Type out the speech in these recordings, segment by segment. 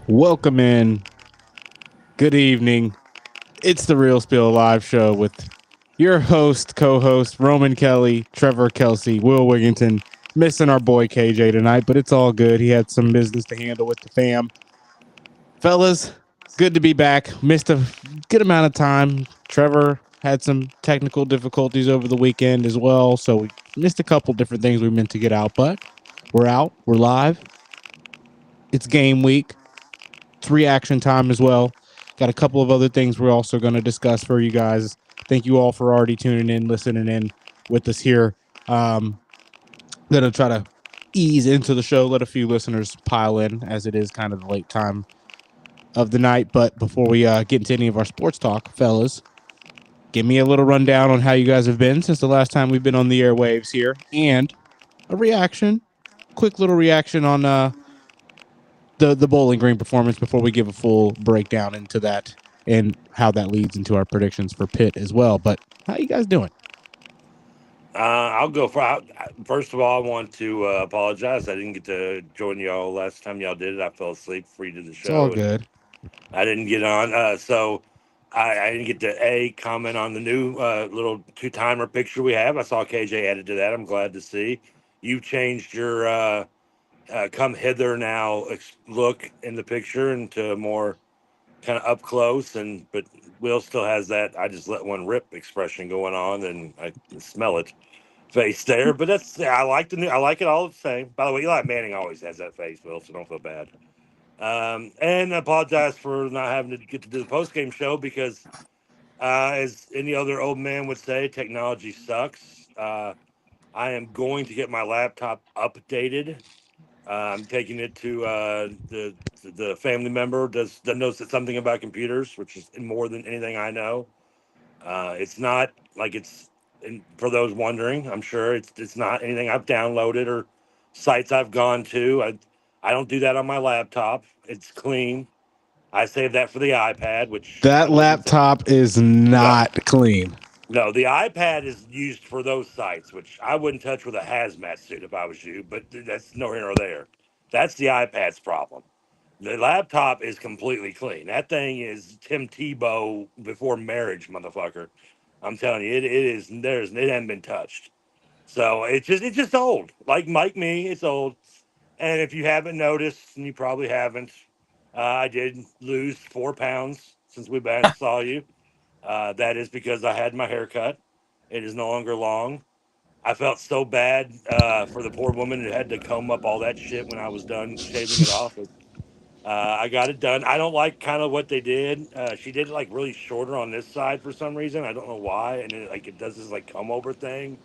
Welcome in. Good evening. It's the Real Spiel live show with your host, co-host Roman Kelly, Trevor Kelsey, Will Wigginton. Missing our boy KJ tonight, but it's all good. He had some business to handle with the fam. Fellas, good to be back. Missed a good amount of time. Trevor had some technical difficulties over the weekend as well, so we missed a couple different things we meant to get out, but we're out. We're live. It's game week. It's reaction time as well. Got a couple of other things we're also going to discuss for you guys. Thank you all for already tuning in, listening in with us here. Gonna try to ease into the show, let a few listeners pile in as it is kind of the late time of the night. But before we get into any of our sports talk, fellas, give me a little rundown on how you guys have been since the last time we've been on the airwaves here, and a reaction, quick little reaction on the Bowling Green performance before we give a full breakdown into that and how that leads into our predictions for Pitt as well. But how you guys doing? I'll go for. First of all, I want to apologize. I didn't get to join y'all last time y'all did it. I fell asleep before you did the It's all show, and good. I didn't get on. So I didn't get to comment on the new little two timer picture we have. I saw KJ added to that. I'm glad to see you changed your come hither now look in the picture into more kind of up close, and but Will still has that I just let one rip expression going on, and I can smell it face there. But that's I like the new. I like it all the same. By the way, Eli Manning always has that face, Will, so don't feel bad. And I apologize for not having to get to do the post game show because, as any other old man would say, technology sucks. I am going to get my laptop updated. I'm taking it to the family member that knows something about computers, which is more than anything I know. It's not like for those wondering. I'm sure it's not anything I've downloaded or sites I've gone to. I don't do that on my laptop. It's clean. I save that for the iPad, which I That wouldn't. laptop is No, not clean. no, the iPad is used for those sites, which I wouldn't touch with a hazmat suit if I was you. But that's no here nor there. That's the iPad's problem. The laptop is completely clean. That thing is Tim Tebow before marriage, motherfucker. I'm telling you, it is. It hasn't been touched. So it's just old. Like me, it's old. And if you haven't noticed, and you probably haven't, I did lose 4 pounds since we last saw you. That is because I had my hair cut. It is no longer long. I felt so bad for the poor woman who had to comb up all that shit when I was done shaving it off. I got it done. I don't like kind of what they did. She did it like really shorter on this side for some reason. I don't know why. And then like it does this like come over thing.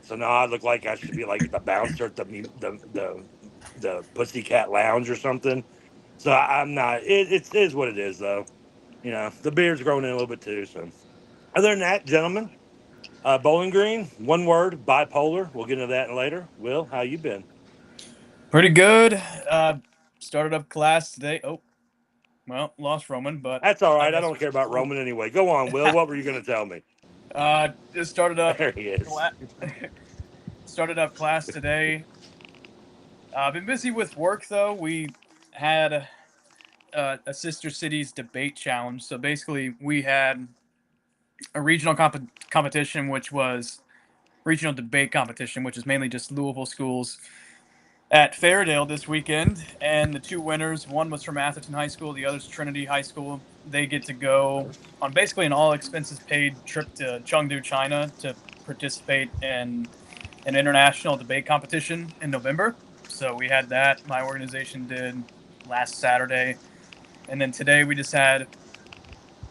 So now I look like I should be like the bouncer at the Pussycat Lounge or something. So I'm not. It is what it is though. You know, the beard's growing in a little bit too. So other than that, gentlemen, Bowling Green, one word, bipolar. We'll get into that later. Will, how you been? Pretty good. Started up class today. Oh, well, lost Roman, but That's all I right. I guess don't we care can about move Roman anyway. Go on, Will. What were you going to tell me? just started up There he is. cla- started up class today. I've been busy with work though. We had a sister cities debate challenge. So basically, we had a regional competition, which was regional debate competition, which is mainly just Louisville schools at Fairdale this weekend, and the two winners, one was from Atherton High School, the other's Trinity High School. They get to go on basically an all expenses paid trip to Chengdu, China to participate in an international debate competition in November. So we had that. My organization did last Saturday. And then today we just had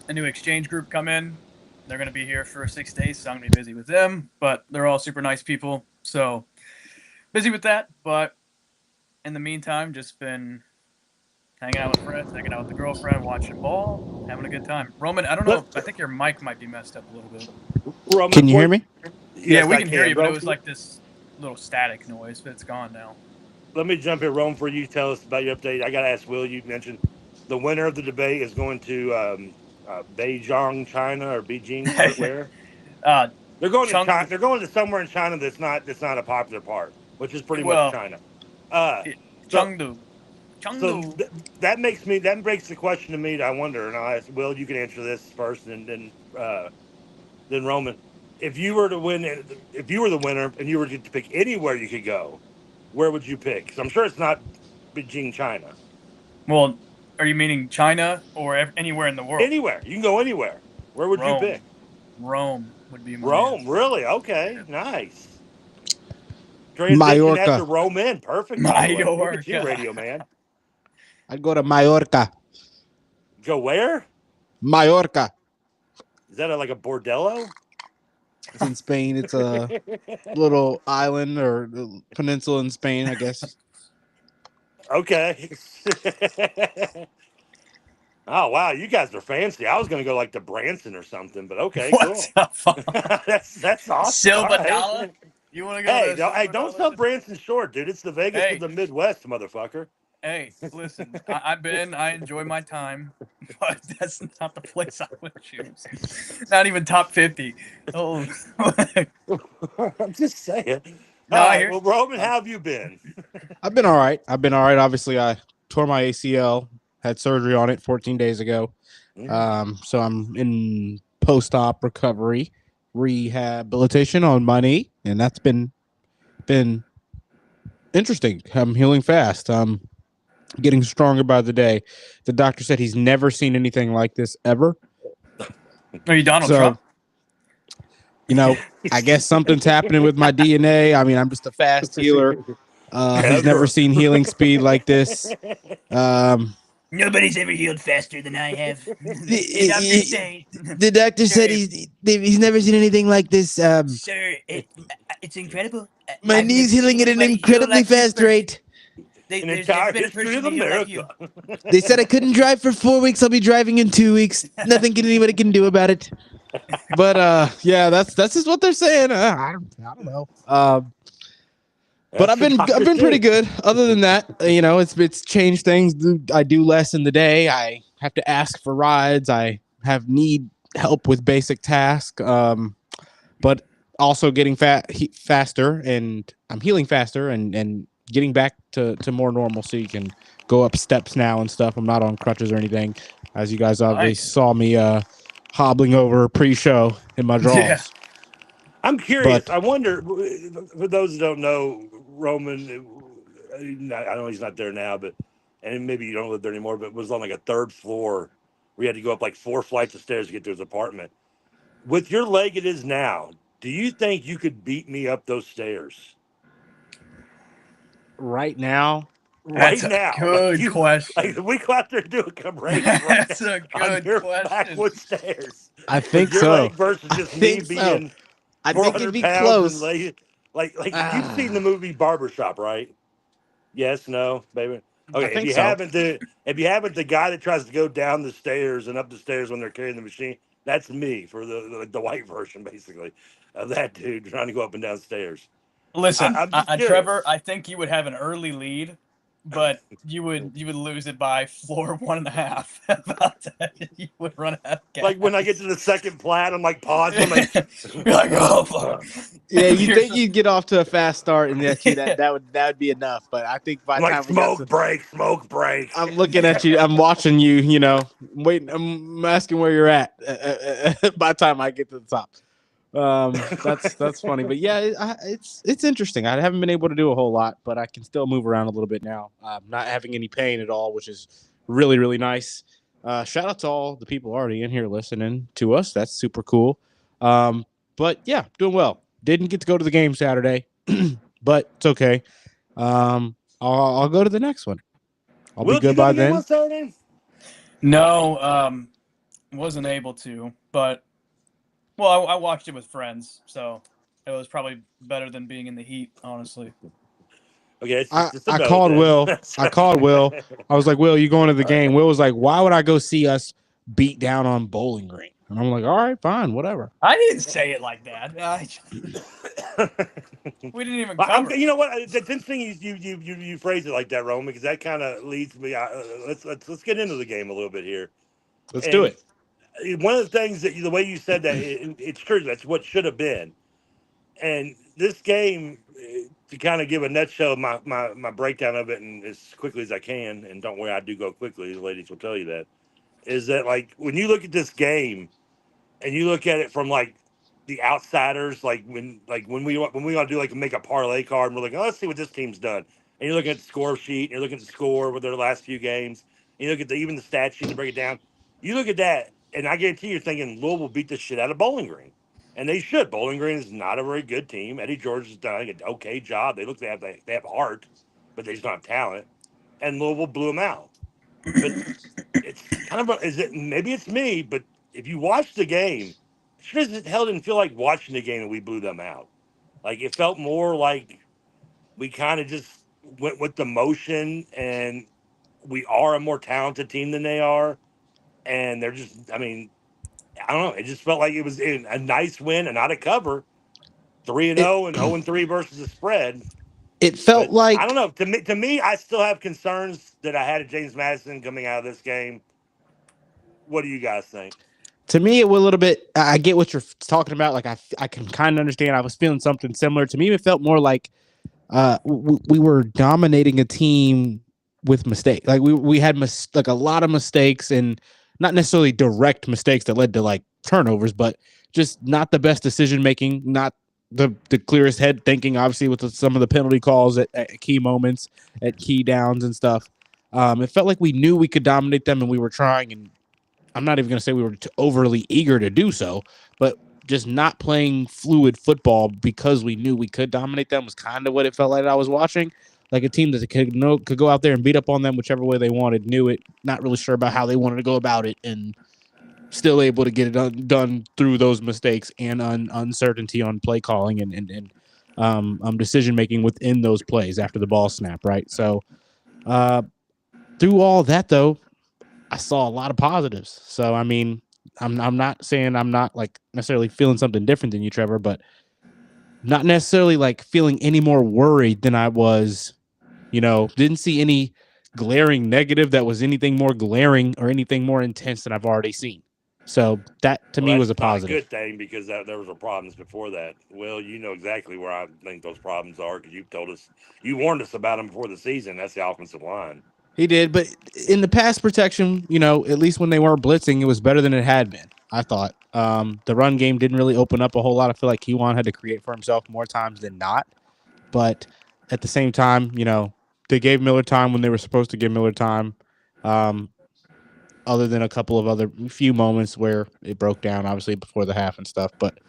a new exchange group come in. They're going to be here for 6 days, so I'm going to be busy with them, but they're all super nice people. So busy with that, but in the meantime, just been hanging out with friends, hanging out with the girlfriend, watching ball, having a good time. Roman, I don't know. Let, I think your mic might be messed up a little bit. Roman, Can you hear before. me? Yeah, Yes, we I can hear can. you, but it Rome, was like this little static noise, but it's gone now. let me jump in, Rome, for you. Tell us about your update. I got to ask Will. You mentioned the winner of the debate is going to Beijing, China, or Beijing. Where? uh, They're going to China. Chengdu. They're going to somewhere in China that's not a popular part, which is pretty much Well, China. Uh, so Chengdu. so Chengdu. that breaks the question to me. I wonder, and I'll ask Will. You can answer this first, and then Roman. If you were to win, if you were the winner, and you were to pick anywhere you could go, where would you pick? Because I'm sure it's not Beijing, China. Well, are you meaning China or anywhere in the world? Anywhere you can go, anywhere. Where would you pick? Rome. Rome would be my Rome, answer. really? Yeah. Okay, nice. Transition that to Majorca. Rome in. Perfect, by the way. Look at you, Majorca. radio man. I'd go to Majorca. Go where? Majorca. Is that like a bordello? It's in Spain. It's a little island or peninsula in Spain, I guess. Okay. Oh wow, you guys are fancy. I was gonna go like to Branson or something, but okay, What cool. the fuck? That's awesome. All Silver right. dollar? You want to go Hey, to hey, Silver don't Dollar? sell Branson short, dude. It's the Vegas of Hey, the Midwest, motherfucker. listen, I enjoy my time, but that's not the place I would choose. Not even top 50. Oh, I'm just saying. no, All I right. hear Well, Roman, you. how have you been? I've been all right. I've been all right. Obviously, I tore my ACL, had surgery on it 14 days ago. Mm. So I'm in post-op recovery, rehabilitation on my knee, and that's been interesting. I'm healing fast. Getting stronger by the day. The doctor said he's never seen anything like this ever. Are you Donald So, Trump? I guess something's happening with my DNA. I mean, I'm just a fast healer. He's never Ever. seen healing speed like this. Um, Nobody's ever healed faster than I have. The doctors the, say, the doctor said sir, he's never seen anything like this. sir, it's incredible. My I've knee's never seen healing at an anybody heal incredibly like this fast person. rate. An There's never entire been a history person of to heal like America. you. They said I couldn't drive for 4 weeks. I'll be driving in 2 weeks. Nothing anybody can do about it. But yeah, that's just what they're saying. I don't know. But That's I've what been doctors pretty do. good. Other than that, it's changed things. I do less in the day. I have to ask for rides. I have need help with basic tasks. But also getting faster, and I'm healing faster, and getting back to more normalcy. Can go up steps now and stuff. I'm not on crutches or anything, as you guys obviously Nice. saw me hobbling over pre-show in my Yeah. draws. I'm curious. But I wonder, for those who don't know, Roman, I know he's not there now, but, and maybe you don't live there anymore, but was on like a third floor. We had to go up like 4 flights of stairs to get to his apartment. With your leg it is now, Do you think you could beat me up those stairs Right now, right That's a now? good question. Like, if we go out there and do a race right That's now a on good your question. backwood stairs I with think your so. leg versus I just me think so. being I think it'd 400 be pounds and close. like you've seen the movie Barbershop, right? Yes, no, baby. I Okay, think so. if you haven't, the guy that tries to go down the stairs and up the stairs when they're carrying the machine, that's me for the white version, basically, of that dude trying to go up and down stairs. Listen, I'm just Trevor, curious. I think you would have an early lead, but you would lose it by floor 1.5. About that, you would run out of gas. Like when I get to the second plat, I'm like pausing. I'm like, You're like, oh fuck. Yeah, you Here's think you'd get off to a fast start, and that would be enough. But I think by I'm the like time we got smoke to, break, smoke break. I'm looking at you, I'm watching you. Waiting. I'm asking where you're at. By the time I get to the top, that's funny. But yeah, it's interesting. I haven't been able to do a whole lot, but I can still move around a little bit now. Not having any pain at all, which is really really nice. Shout out to all the people already in here listening to us. That's super cool. But yeah, doing well. Didn't get to go to the game Saturday, but it's okay. I'll go to the next one. I'll be Will, did you good go to by the game then. on Saturday? No, wasn't able to, but well, I watched it with friends, so it was probably better than being in the heat, honestly. Okay, it's I, just a I no called then. Will. I called Will. I was like, Will, you going to the game? Will was like, why would I go see us beat down on Bowling Green? And I'm like, all right, fine, whatever. I didn't say it like that. We didn't even cover. You know what? That's interesting. You phrase it like that, Roman, because that kind of leads me. Let's get into the game a little bit here. Let's do And it. one of the things that the way you said that it's true. That's what should have been. And this game, to kind of give a nutshell of my breakdown of it, and as quickly as I can, and don't worry, I do go quickly. The ladies will tell you that. Is that like when you look at this game and you look at it from like the outsiders, like when we want to do like make a parlay card, and we're like, oh, let's see what this team's done. And you're looking at the score sheet, and you're looking at the score with their last few games. And you look at even the stat sheet to break it down. You look at that, and I guarantee you're thinking Louisville beat the shit out of Bowling Green, and they should. Bowling Green is not a very good team. Eddie George has done an okay job. They have heart, but they just don't have talent. And Louisville blew them out. But it's kind of maybe it's me, but if you watch the game, sure as hell didn't feel like watching the game and we blew them out. Like it felt more like we kind of just went with the motion, and we are a more talented team than they are, and they're just. I mean, I don't know. It just felt like it was a nice win and not a cover. 3-0 and 0-3 versus the spread. It felt But I like don't know. To me, I still have concerns that I had at James Madison coming out of this game. What do you guys think? to me it was a little bit. I get what you're talking about. Like I can kind of understand. I was feeling something similar. To me, it felt more like we were dominating a team with mistakes. Like we had like a lot of mistakes, and not necessarily direct mistakes that led to like turnovers, but just not the best decision making, not the clearest head thinking. Obviously, with some of the penalty calls at key moments, at key downs and stuff. It felt like we knew we could dominate them, and we were trying. And I'm not even going to say we were overly eager to do so, but just not playing fluid football because we knew we could dominate them was kind of what it felt like I was watching. Like a team that could go out there and beat up on them whichever way they wanted, knew it, not really sure about how they wanted to go about it, and still able to get it done through those mistakes and uncertainty on play calling and decision making within those plays after the ball snap, right? So through all that, though, I saw a lot of positives. So I mean, I'm not saying I'm not like necessarily feeling something different than you, Trevor, but not necessarily like feeling any more worried than I was. Didn't see any glaring negative that was anything more glaring or anything more intense than I've already seen. So that to me was a That's not a positive. good thing because there was problems before that. Well, you know exactly where I think those problems are because you warned us about them before the season. That's the offensive line. He did, but in the pass protection, at least when they weren't blitzing, it was better than it had been. I thought the run game didn't really open up a whole lot. I feel like Kiwan had to create for himself more times than not. But at the same time, they gave Miller time when they were supposed to give Miller time. Other than a couple of few moments where it broke down, obviously before the half and stuff. But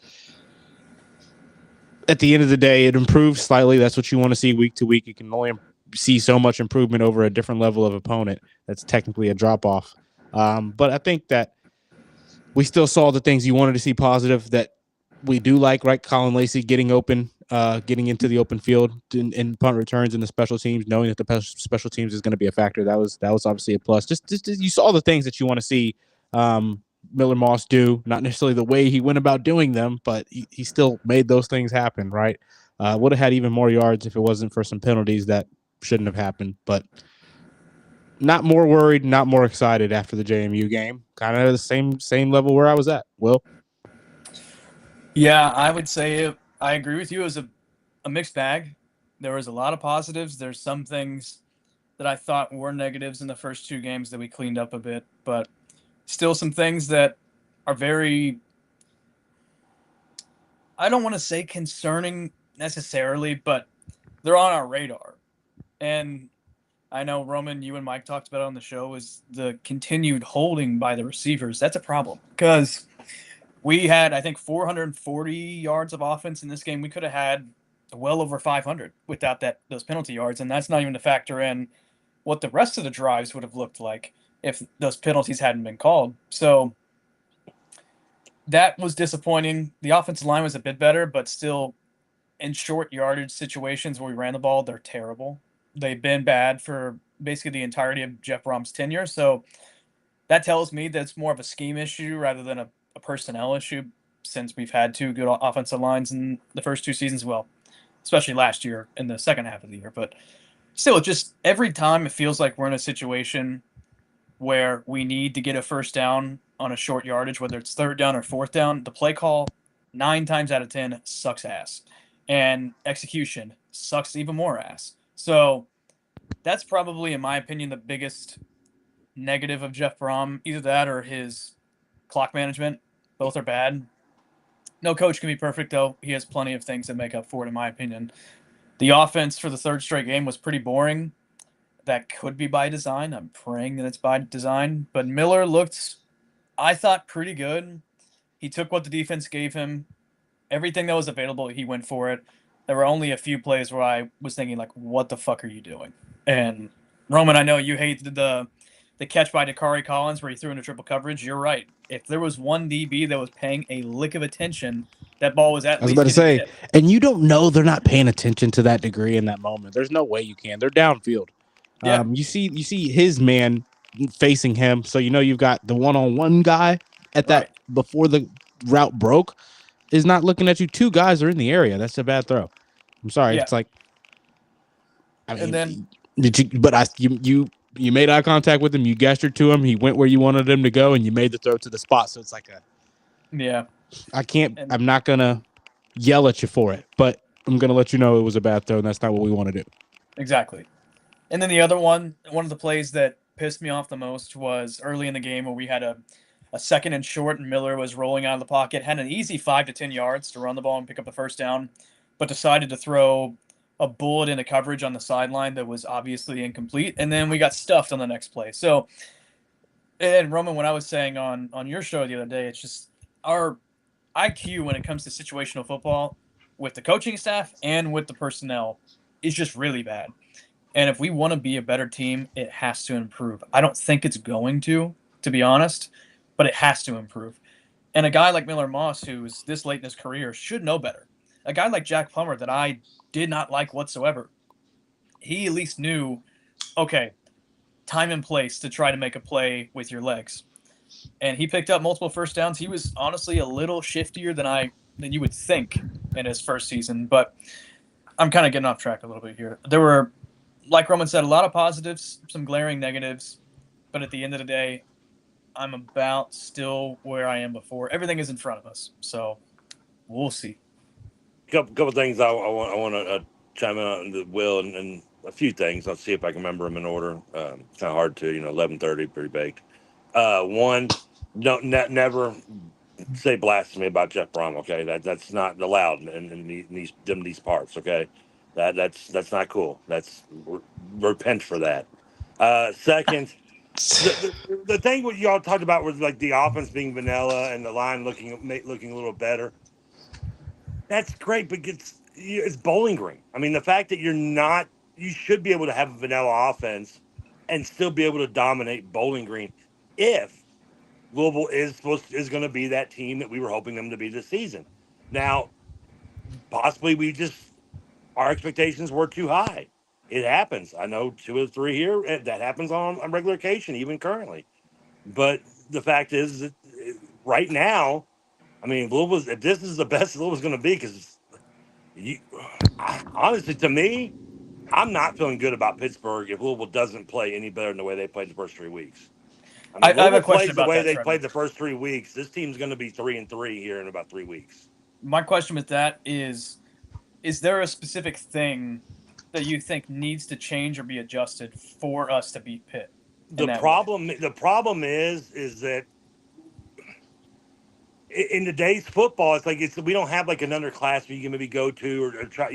at the end of the day, it improves slightly. That's what you want to see week to week. You can only see so much improvement over a different level of opponent. That's technically a drop off. But I think that we still saw the things you wanted to see positive that we do like, right? Colin Lacey getting open, getting into the open field in punt returns and the special teams, knowing that the special teams is going to be a factor. That was obviously a plus. Just you saw the things that you want to see Miller Moss do, not necessarily the way he went about doing them, but he still made those things happen, right? Would have had even more yards if it wasn't for some penalties that shouldn't have happened, but not more worried, not more excited after the JMU game. Kind of the same level where I was at. Will? Yeah, I would say I agree with you. It was a mixed bag. There was a lot of positives. There's some things that I thought were negatives in the first two games that we cleaned up a bit, but still some things that are very, I don't want to say concerning necessarily, but they're on our radar. And I know, Roman, you and Mike talked about it on the show, is the continued holding by the receivers. That's a problem because we had, I think, 440 yards of offense in this game. We could have had well over 500 without those penalty yards, and that's not even to factor in what the rest of the drives would have looked like if those penalties hadn't been called. So that was disappointing. The offensive line was a bit better, but still in short yardage situations where we ran the ball, they're terrible. They've been bad for basically the entirety of Jeff Brom's tenure. So that tells me that it's more of a scheme issue rather than a personnel issue, since we've had two good offensive lines in the first two seasons. Well, especially last year in the second half of the year. But still, just every time it feels like we're in a situation where we need to get a first down on a short yardage, whether it's third down or fourth down, the play call 9 times out of 10 sucks ass. And execution sucks even more ass. So that's probably, in my opinion, the biggest negative of Jeff Brom. Either that or his clock management. Both are bad. No coach can be perfect, though. He has plenty of things that make up for it, in my opinion. The offense for the third straight game was pretty boring. That could be by design. I'm praying that it's by design. But Miller looked, I thought, pretty good. He took what the defense gave him. Everything that was available, he went for it. There were only a few plays where I was thinking, like, what the fuck are you doing? And Roman, I know you hate the catch by Dakari Collins where he threw into triple coverage. You're right. If there was one DB that was paying a lick of attention, that ball was at I was least about to say, hit. and you don't know they're not paying attention to that degree in that moment. There's no way you can. They're downfield. Yeah. You see his man facing him, so you know you've got the one-on-one guy at that before the route broke is not looking at you. Two guys are in the area. That's a bad throw. I'm sorry. Yeah. It's like, I mean, And then did you? But you made eye contact with him. You gestured to him. He went where you wanted him to go, and you made the throw to the spot. So it's like I can't. I'm not gonna yell at you for it, but I'm gonna let you know it was a bad throw, and that's not what we want to do. Exactly. And then the other one of the plays that pissed me off the most was early in the game where we had a second and short, and Miller was rolling out of the pocket, had an easy 5 to 10 yards to run the ball and pick up the first down, but decided to throw a bullet into coverage on the sideline that was obviously incomplete, and then we got stuffed on the next play. So, and Roman, when I was saying on your show the other day, it's just our IQ when it comes to situational football with the coaching staff and with the personnel is just really bad. And if we want to be a better team, it has to improve. I don't think it's going to be honest, but it has to improve. And a guy like Miller Moss, who's this late in his career, should know better. A guy like Jack Plummer that I did not like whatsoever, he at least knew, okay, time and place to try to make a play with your legs. And he picked up multiple first downs. He was honestly a little shiftier than you would think in his first season. But I'm kind of getting off track a little bit here. There were, like Roman said, a lot of positives, some glaring negatives. But at the end of the day, I'm about still where I am before. Everything is in front of us. So we'll see. Couple things I want to chime in on the Will and a few things. I'll see if I can remember them in order. It's kind of hard to, 11:30, pretty baked. One, never say blasphemy about Jeff Brom. Okay, that's not allowed in these parts. Okay, that's not cool. Repent for that. Second, the thing what y'all talked about was like the offense being vanilla and the line looking a little better. That's great, but it's Bowling Green. I mean, the fact that you should be able to have a vanilla offense and still be able to dominate Bowling Green if Louisville is going to be that team that we were hoping them to be this season. Now, possibly our expectations were too high. It happens. I know 2 or 3 here that happens on regular occasion, even currently. But the fact is that right now, I mean, Louisville. If this is the best Louisville's going to be, because you, honestly, to me, I'm not feeling good about Pittsburgh if Louisville doesn't play any better than the way they played the first 3 weeks. I mean, I have Louisville a question plays the about way that, they Trevor. played the first 3 weeks. This team's going to be 3-3 here in about 3 weeks. My question with that is there a specific thing that you think needs to change or be adjusted for us to beat Pitt in The that way? problem is that in today's football, we don't have like another class where you can maybe go to or try.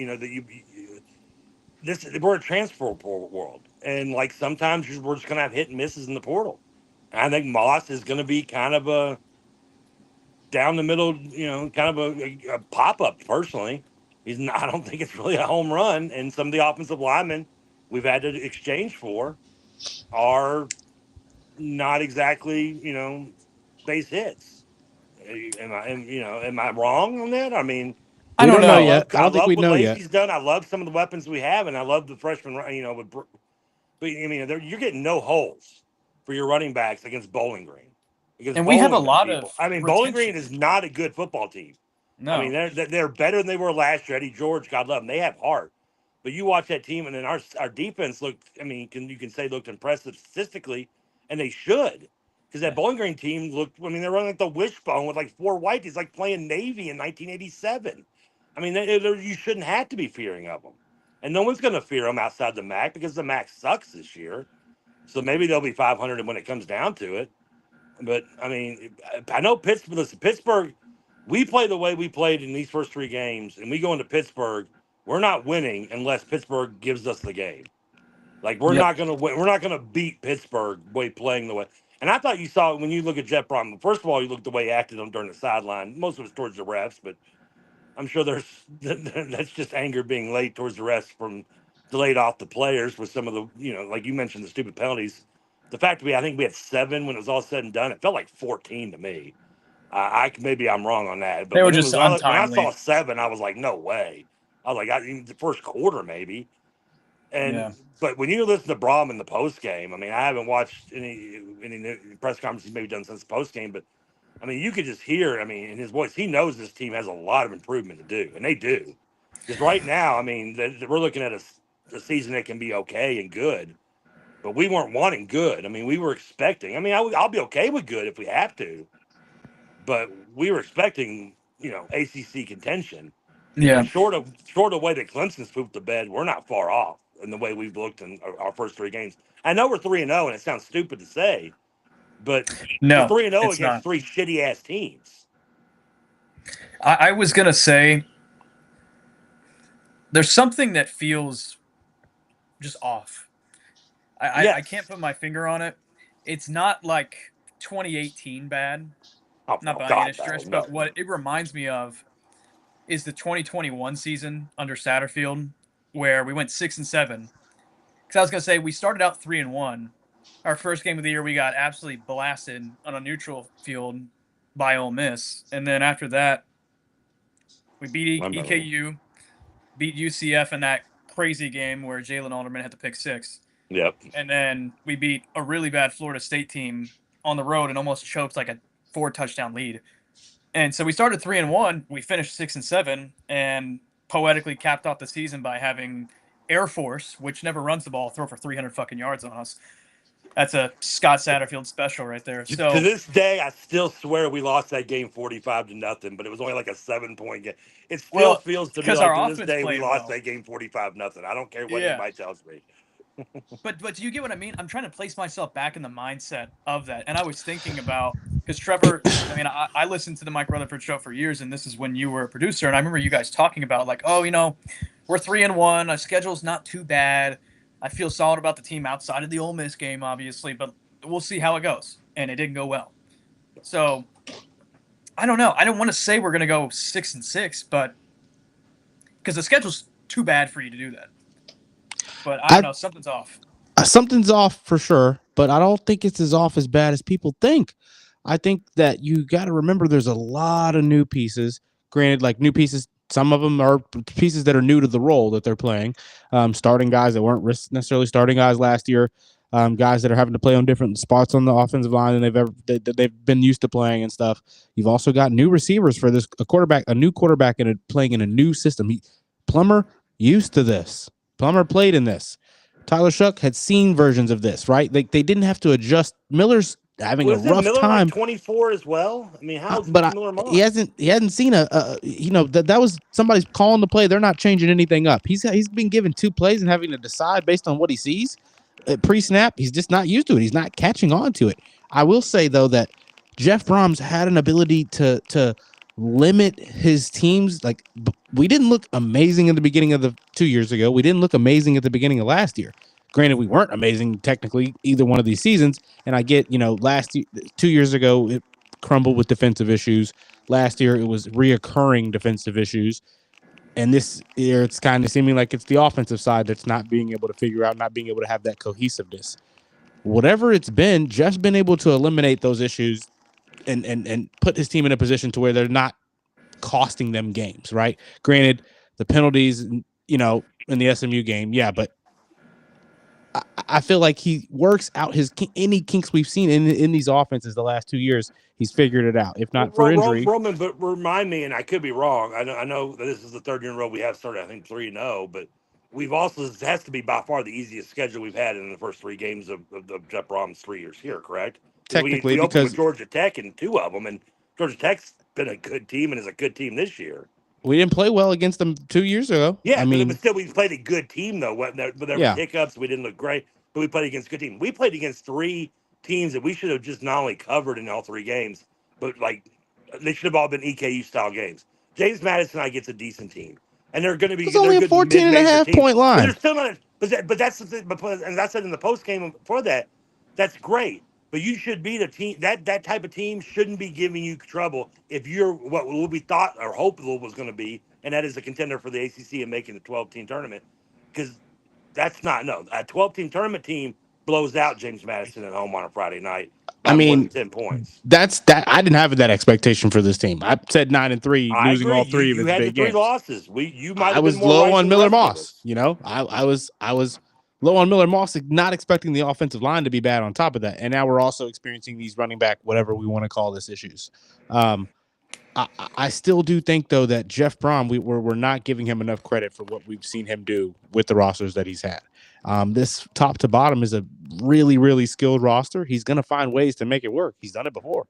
That we're a transfer world, and like sometimes we're just gonna have hit and misses in the portal. And I think Moss is gonna be kind of a down the middle, kind of a pop up. Personally, he's not. I don't think it's really a home run. And some of the offensive linemen we've had to exchange for are not exactly base hits. Am I wrong on that? I mean, I We don't don't know know. yet. I I don't think love we what know yet. Lacey's done. I love some of the weapons we have, and I love the freshman. But I mean, you're getting no holes for your running backs against Bowling Green. Against And we have a Bowling Green lot people. of I mean, Bowling Green retention. is not a good football team. I mean, No. they're better than they were last year. Eddie George, God love them, they have heart. But you watch that team, and then our defense looked. I mean, you can say looked impressive statistically, and they should, because that Yeah. Bowling Green team looked. I mean, they're running like the wishbone with like 4 whiteys, like playing Navy in 1987. I mean, you shouldn't have to be fearing of them, and no one's going to fear them outside the MAC because the MAC sucks this year. So maybe they'll be 500 when it comes down to it. But I mean, I know Pittsburgh. Listen, Pittsburgh. We play the way we played in these first 3 games, and we go into Pittsburgh. We're not winning unless Pittsburgh gives us the game. Like we're Yep. not gonna win. We're not gonna beat Pittsburgh by playing the way. And I thought you saw when you look at Jeff Brom. First of all, you look at the way he acted on during the sideline. Most of it's towards the refs, but I'm sure that's just anger being laid towards the refs from delayed off the players with some of the like you mentioned the stupid penalties. The fact I think we had 7 when it was all said and done. It felt like 14 to me. I maybe I'm wrong on that, but They were just when I saw untimely. 7, I was like, no way. I was like, the first quarter maybe. And Yeah. but when you listen to Brom in the post game, I mean, I haven't watched any press conferences he's maybe done since the post game, but I mean, you could just hear, I mean, in his voice, he knows this team has a lot of improvement to do, and they do. Because right now, I mean, we're looking at a season that can be okay and good, but we weren't wanting good. I mean, we were expecting. I mean, I'll be okay with good if we have to, but we were expecting, ACC contention. Yeah. And short of way that Clemson's pooped the bed, we're not far off in the way we've looked in our first 3 games. I know we're 3-0, and it sounds stupid to say, but we're No, 3-0 it's against not. 3 shitty ass teams. I was gonna say there's something that feels just off. I can't Yes. put my finger on it. It's not like 2018 bad, Oh not no, by any God no, stretch, but no. what it reminds me of is the 2021 season under Satterfield, where we went 6-7. Because I was gonna say we started out 3-1. Our first game of the year, we got absolutely blasted on a neutral field by Ole Miss, and then after that, we beat Remember. EKU, beat UCF in that crazy game where Jalen Alderman had to pick 6. Yep. And then we beat a really bad Florida State team on the road and almost choked like a 4-touchdown lead. And so we started 3-1. We finished 6-7, and poetically capped off the season by having Air Force, which never runs the ball, throw for 300 fucking yards on us. That's a Scott Satterfield special right there. To So this day, I still swear we lost that game 45-0, but it was only like a 7 point game. It still well, feels to me because like our to this offense day we played lost well. that game 45-0. I don't care what Yeah. anybody tells me. But do you get what I mean? I'm trying to place myself back in the mindset of that. And I was thinking about, because Trevor, I mean, I listened to the Mike Rutherford show for years, and this is when you were a producer. And I remember you guys talking about, like, oh, we're 3-1. Our schedule's not too bad. I feel solid about the team outside of the Ole Miss game, obviously, but we'll see how it goes. And it didn't go well. So I don't know. I don't want to say we're going to go 6-6, but because the schedule's too bad for you to do that. But I don't know, something's off. Something's off for sure, but I don't think it's as off as bad as people think. I think that you got to remember there's a lot of new pieces. Granted, like new pieces, some of them are pieces that are new to the role that they're playing. Starting guys that weren't necessarily starting guys last year, guys that are having to play on different spots on the offensive line than they've been used to playing and stuff. You've also got new receivers for this a new quarterback playing in a new system. Plummer used to this. Plummer played in this. Tyler Shuck had seen versions of this, right? They didn't have to adjust. Miller's having a rough Miller time. like 24 as well? I mean, how's Miller Moss? He hasn't seen that was somebody's calling the play. They're not changing anything up. He's been given 2 plays and having to decide based on what he sees pre-snap. He's just not used to it. He's not catching on to it. I will say though that Jeff Brom's had an ability to limit his teams. Like we didn't look amazing at the beginning of the 2 years ago. We didn't look amazing at the beginning of last year. Granted, we weren't amazing technically either one of these seasons. And I get, 2 years ago, it crumbled with defensive issues. Last year, it was reoccurring defensive issues. And this year, it's kind of seeming like it's the offensive side that's not being able to figure out, not being able to have that cohesiveness. Whatever it's been, Jeff's been able to eliminate those issues and put his team in a position to where they're not costing them games, right? Granted, the penalties, in the SMU game, yeah, but I feel like he works out any kinks we've seen in these offenses the last 2 years. He's figured it out. If not for injury, Roman, but remind me, and I could be wrong. I know that this is the 3rd year in a row we have started. I think 3-0, but we've also this has to be by far the easiest schedule we've had in the first 3 games of Jeff Brom's 3 years here. Correct? Technically, we opened with Georgia Tech in 2 of them, and Georgia Tech's been a good team and is a good team this year. We didn't play well against them 2 years ago. Yeah, but still, we played a good team though. But there were hiccups. We didn't look great, but we played against good teams. We played against 3 teams that we should have just not only covered in all 3 games, but like they should have all been EKU style games. James Madison, gets a decent team, and they're going to be. It's only a 14.5 point line. But they're still not. But that's the thing. And I said in the post game for that, that's great. But you should beat a team that type of team shouldn't be giving you trouble if you're what we thought or hoped was going to be, and that is a contender for the ACC and making the 12-team tournament. Because that's not a 12-team tournament team blows out James Madison at home on a Friday night. By more than 10 points. That's that. I didn't have that expectation for this team. I said 9-3, losing all 3 of its big games. You had the 3 losses. You might. I was low on Miller Moss. I was low on Miller Moss, not expecting the offensive line to be bad on top of that. And now we're also experiencing these running back, whatever we want to call this, issues. I still do think, though, that Jeff Brom, we're not giving him enough credit for what we've seen him do with the rosters that he's had. This top to bottom is a really, really skilled roster. He's going to find ways to make it work. He's done it before.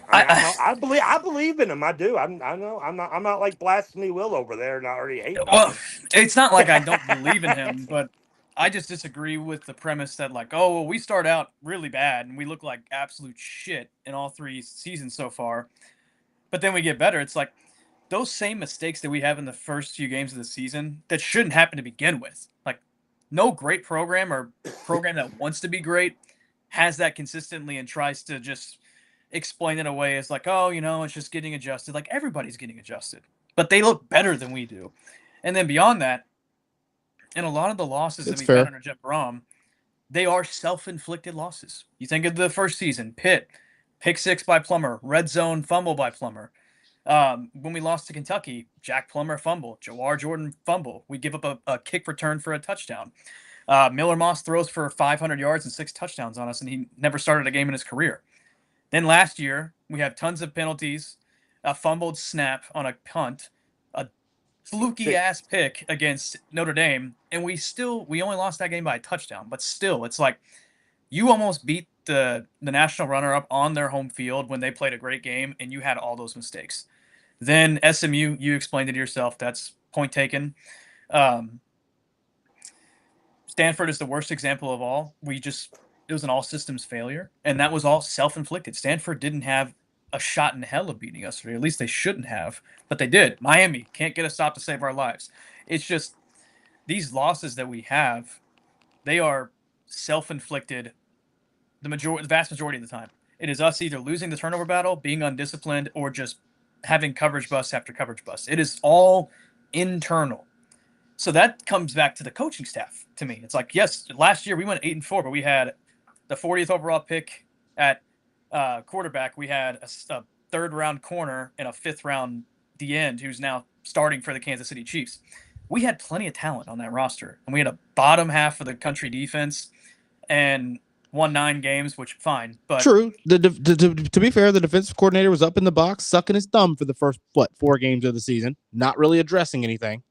I believe in him. I do. I know. I'm not like blasphemy Will over there, and I already hate him. Well, it's not like I don't believe in him, but I just disagree with the premise that we start out really bad and we look like absolute shit in all 3 seasons so far, but then we get better. It's like those same mistakes that we have in the first few games of the season that shouldn't happen to begin with. Like no great program or program that wants to be great has that consistently and tries to just explain it away as it's just getting adjusted. Like everybody's getting adjusted, but they look better than we do. And then beyond that, and a lot of the losses that we've had under Jeff Brom, they are self-inflicted losses. You think of the first season, Pitt, pick 6 by Plummer, red zone fumble by Plummer. When we lost to Kentucky, Jack Plummer fumble, Jawar Jordan fumble. We give up a kick return for a touchdown. Miller Moss throws for 500 yards and 6 touchdowns on us, and he never started a game in his career. Then last year, we have tons of penalties, a fumbled snap on a punt, a fluky-ass pick against Notre Dame, and we only lost that game by a touchdown. But still, it's like you almost beat the national runner-up on their home field when they played a great game, and you had all those mistakes. Then SMU, you explained it yourself. That's point taken. Stanford is the worst example of all. It was an all-systems failure, and that was all self-inflicted. Stanford didn't have a shot in hell of beating us, or at least they shouldn't have, but they did. Miami can't get a stop to save our lives. It's just these losses that we have, they are self-inflicted the vast majority of the time. It is us either losing the turnover battle, being undisciplined, or just having coverage bust after coverage bust. It is all internal. So that comes back to the coaching staff to me. It's like, yes, last year we went 8-4, but we had the 40th overall pick at quarterback. We had a third-round corner and a fifth-round D end who's now starting for the Kansas City Chiefs. We had plenty of talent on that roster, and we had a bottom half of the country defense and won 9 games, which fine. But true. To be fair, the defensive coordinator was up in the box, sucking his thumb for the first 4 games of the season, not really addressing anything.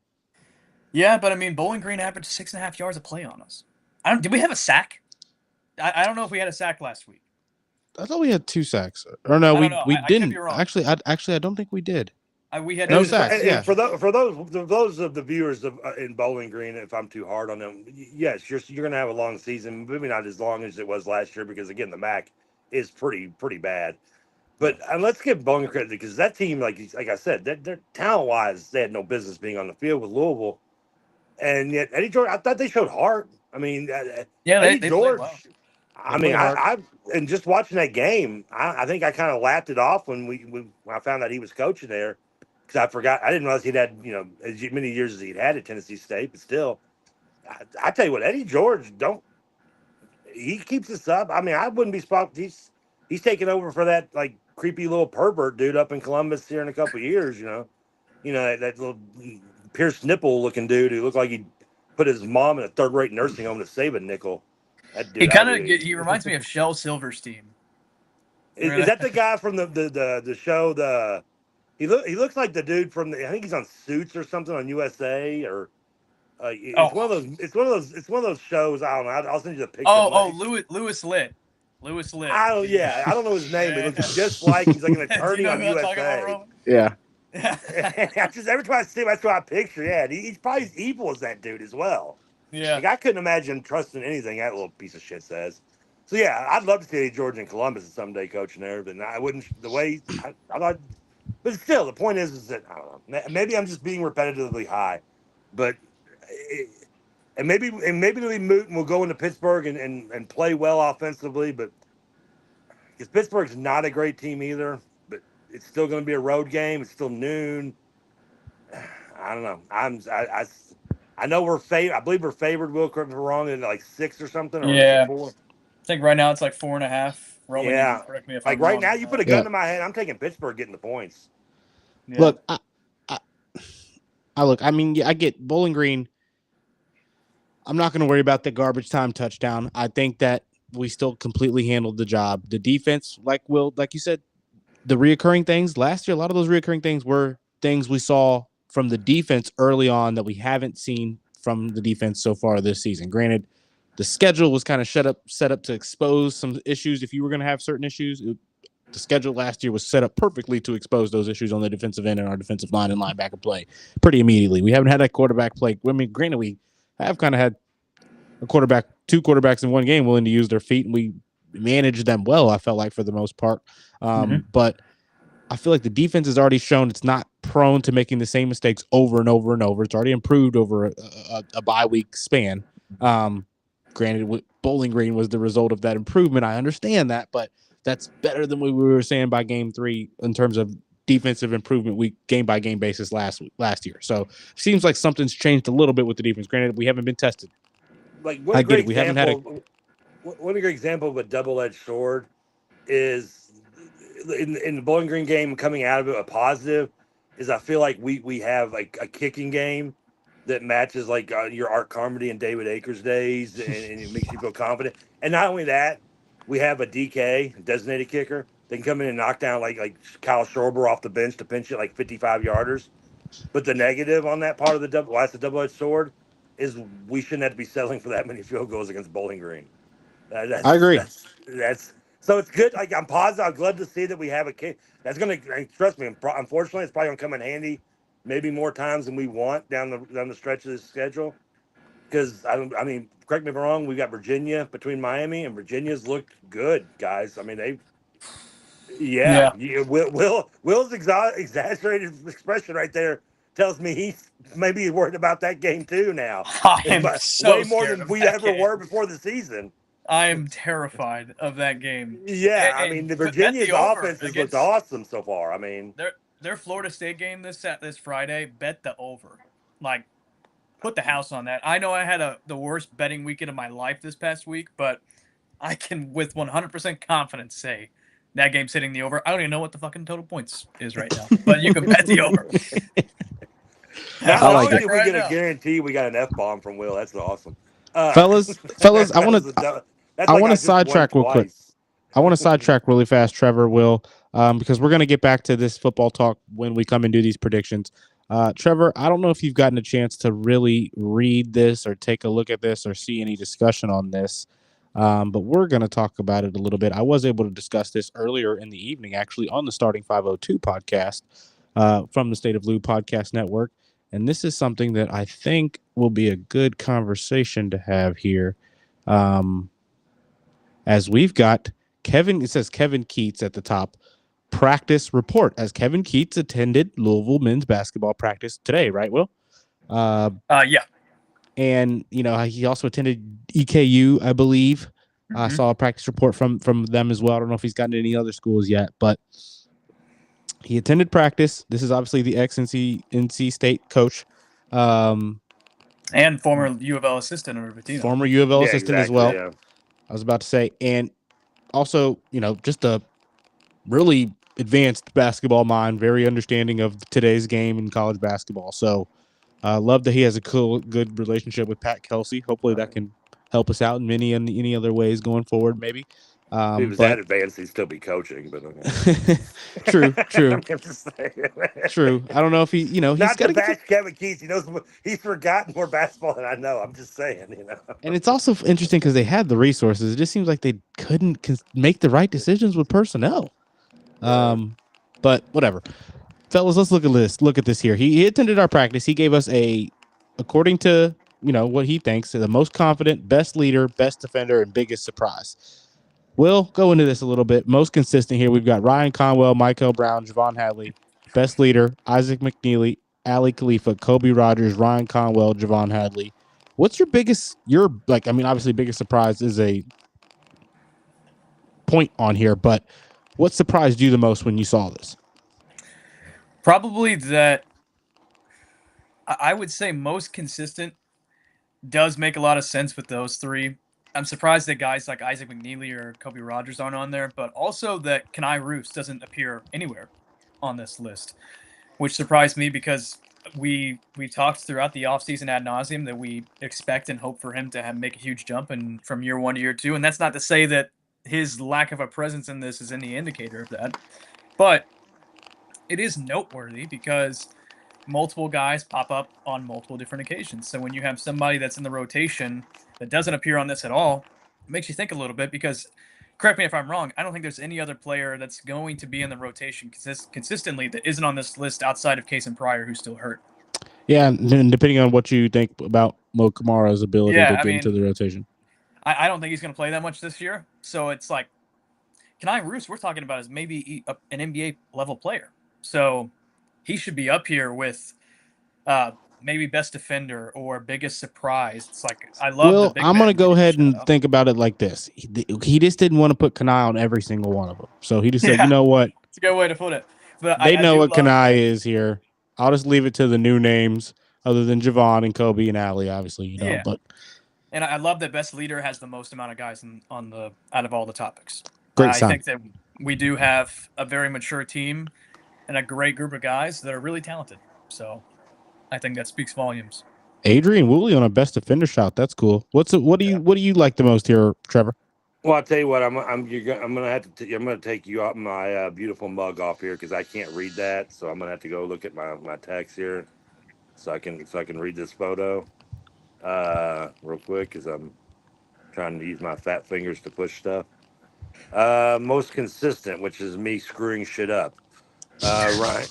Yeah, but I mean, Bowling Green averaged 6.5 yards a play on us. Did we have a sack? I don't know if we had a sack last week. I thought we had 2 sacks. Or no, we didn't. I could be wrong. Actually, I don't think we did. We had No no sacks. Yeah. For those of the viewers in Bowling Green, if I'm too hard on them, yes, you're going to have a long season. Maybe not as long as it was last year because again, the MAC is pretty bad. But let's give Bowling Green credit because that team, like I said, they're talent wise, they had no business being on the field with Louisville, and yet Eddie George, I thought they showed heart. I mean, Eddie George. Well. I mean, I and just watching that game, I think I kind of laughed it off when I found out he was coaching there. Because I didn't realize he'd had, as many years as he'd had at Tennessee State, but still, I tell you what, Eddie George, he keeps us up. I mean, I wouldn't be surprised. He's taking over for that, like, creepy little pervert dude up in Columbus here in a couple of years, that little Pierce nipple looking dude who looked like he'd put his mom in a third-rate nursing home to save a nickel. That dude, he reminds me of Shel Silverstein. Is that the guy from the show, He looks like the dude from I think he's on Suits or something on USA or it's one of those shows. I don't know. I'll send you the picture. Louis Litt. I don't know his name. He looks just like he's like an attorney on USA. Yeah. Just every time I see him, that's what I picture. Yeah, he's probably as evil as that dude as well. Yeah, like I couldn't imagine trusting anything that little piece of shit says. So yeah, I'd love to see George in Columbus someday coaching there, but I wouldn't. The way I thought. But still, the point is that I don't know. Maybe I'm just being repetitively high, but maybe we moot and we'll go into Pittsburgh and play well offensively. But because Pittsburgh's not a great team either, but it's still going to be a road game. It's still noon. I don't know. I know I believe we're favored. Will, correct me if I'm wrong, in like 6 or something. Or 4. I think right now it's like 4.5. Roman, yeah, correct me if like I'm right wrong. now, you put a gun to my head. I'm taking Pittsburgh getting the points. Yeah. Look, I mean, I get Bowling Green. I'm not going to worry about the garbage time touchdown. I think that we still completely handled the job. The defense, like you said, the reoccurring things last year. A lot of those reoccurring things were things we saw from the defense early on that we haven't seen from the defense so far this season. Granted, the schedule was kind of set up to expose some issues. If you were going to have certain issues, the schedule last year was set up perfectly to expose those issues on the defensive end and our defensive line and linebacker play pretty immediately. We haven't had that quarterback play. I mean, granted, we have kind of had two quarterbacks in one game willing to use their feet, and we managed them well, I felt like, for the most part. But I feel like the defense has already shown it's not prone to making the same mistakes over and over and over. It's already improved over a bye week span. Granted, Bowling Green was the result of that improvement. I understand that, but that's better than what we were saying by game 3 in terms of defensive improvement game by game basis last year. So it seems like something's changed a little bit with the defense. Granted, we haven't been tested. Like one great example of a double-edged sword is in the Bowling Green game. Coming out of it, a positive is I feel like we have like a kicking game that matches like your Art Carmody and David Akers days, and it makes you feel confident. And not only that, we have a DK, a designated kicker. They can come in and knock down like Kyle Schorber off the bench to pinch it like 55-yarders. But the negative on that part of the double-edged sword is we shouldn't have to be settling for that many field goals against Bowling Green. I agree. So it's good. Like I'm positive. I'm glad to see that we have a kick. That's going to trust me. Unfortunately, it's probably going to come in handy maybe more times than we want down the stretch of this schedule. Because I mean, correct me if I'm wrong. We got Virginia between Miami and Virginia's looked good, guys. I mean Will's exaggerated expression right there tells me he's maybe worried about that game too now. I'm so way more than we ever were before the season. I am terrified of that game. Yeah, I mean the Virginia's offense has looked awesome so far. I mean their Florida State game this Friday, bet the over. like put the house on that. I know I had the worst betting weekend of my life this past week, but I can with 100% confidence say that game's hitting the over. I don't even know what the fucking total points is right now, but you can bet the over. Not I like only it. did we get a guarantee, we got an F bomb from Will. That's awesome. Fellas, That I want was to that's I like want to I just won sidetrack real quick. twice. I want to sidetrack really fast, Trevor, Will, because we're going to get back to this football talk when we come and do these predictions. Trevor, I don't know if you've gotten a chance to really read this or take a look at this or see any discussion on this, but we're going to talk about it a little bit. I was able to discuss this earlier in the evening, actually, on the Starting 502 podcast from the State of Lou Podcast Network. And this is something that I think will be a good conversation to have here. As we've got Kevin, it says Kevin Keats at the top. Practice report as Kevin Keats attended Louisville men's basketball practice today, right, Will? Yeah. And he also attended EKU, I believe. I saw a practice report from them as well. I don't know if he's gotten to any other schools yet, but he attended practice. This is obviously the ex-NC State coach, and former UofL assistant under Patino. former UofL Yeah, assistant as exactly, well. yeah. I was about to say, and also, just a really advanced basketball mind, very understanding of today's game in college basketball. So love that he has a good relationship with Pat Kelsey. Hopefully that can help us out in any other ways going forward, maybe. If he was But that advanced, he'd still be coaching. But true. I'm just saying. True. I don't know if he's Not got to to get to. bash Kevin Keats. He's forgotten more basketball than I know. I'm just saying. And it's also interesting because they had the resources. It just seems like they couldn't make the right decisions with personnel. But whatever. Fellas, let's look at this. Look at this here. He attended our practice. He gave us according to what he thinks, the most confident, best leader, best defender, and biggest surprise. We'll go into this a little bit. Most consistent here, we've got Ryan Conwell, Michael Brown, Javon Hadley. Best leader, Isaac McNeely, Ali Khalifa, Kobe Rogers, Ryan Conwell, Javon Hadley. What's obviously biggest surprise is a point on here, but what surprised you the most when you saw this? Probably that I would say most consistent does make a lot of sense with those three. I'm surprised that guys like Isaac McNeely or Kobe Rogers aren't on there, but also that Kenai Roos doesn't appear anywhere on this list, which surprised me because we talked throughout the offseason ad nauseum that we expect and hope for him to make a huge jump from year one to year two. And that's not to say that his lack of a presence in this is any indicator of that, but it is noteworthy because multiple guys pop up on multiple different occasions. So when you have somebody that's in the rotation that doesn't appear on this at all, it makes you think a little bit because, correct me if I'm wrong, I don't think there's any other player that's going to be in the rotation consistently that isn't on this list outside of Case and Pryor, who's still hurt. Yeah, and depending on what you think about Mo Kamara's ability to get into the rotation. I don't think he's going to play that much this year. So it's like, Kenai Roos, we're talking about is maybe an NBA level player. So he should be up here with maybe best defender or biggest surprise. It's like, I love. Well, I'm going to go ahead and think about it like this. He just didn't want to put Kenai on every single one of them. So he just said, you know what? It's a good way to put it. But they know what Kenai is here. I'll just leave it to the new names other than Javon and Kobe and Ali, obviously, but. And I love that best leader has the most amount of guys out of all the topics. Great sign. I think that we do have a very mature team and a great group of guys that are really talented. So I think that speaks volumes. Adrian Woolley on a best defender shot. That's cool. What do you like the most here, Trevor? Well, I'll tell you what. I'm gonna take you off my beautiful mug off here because I can't read that. So I'm gonna have to go look at my text here, so I can read this photo, real quick because I'm trying to use my fat fingers to push stuff. Most consistent, which is me screwing shit up. Ryan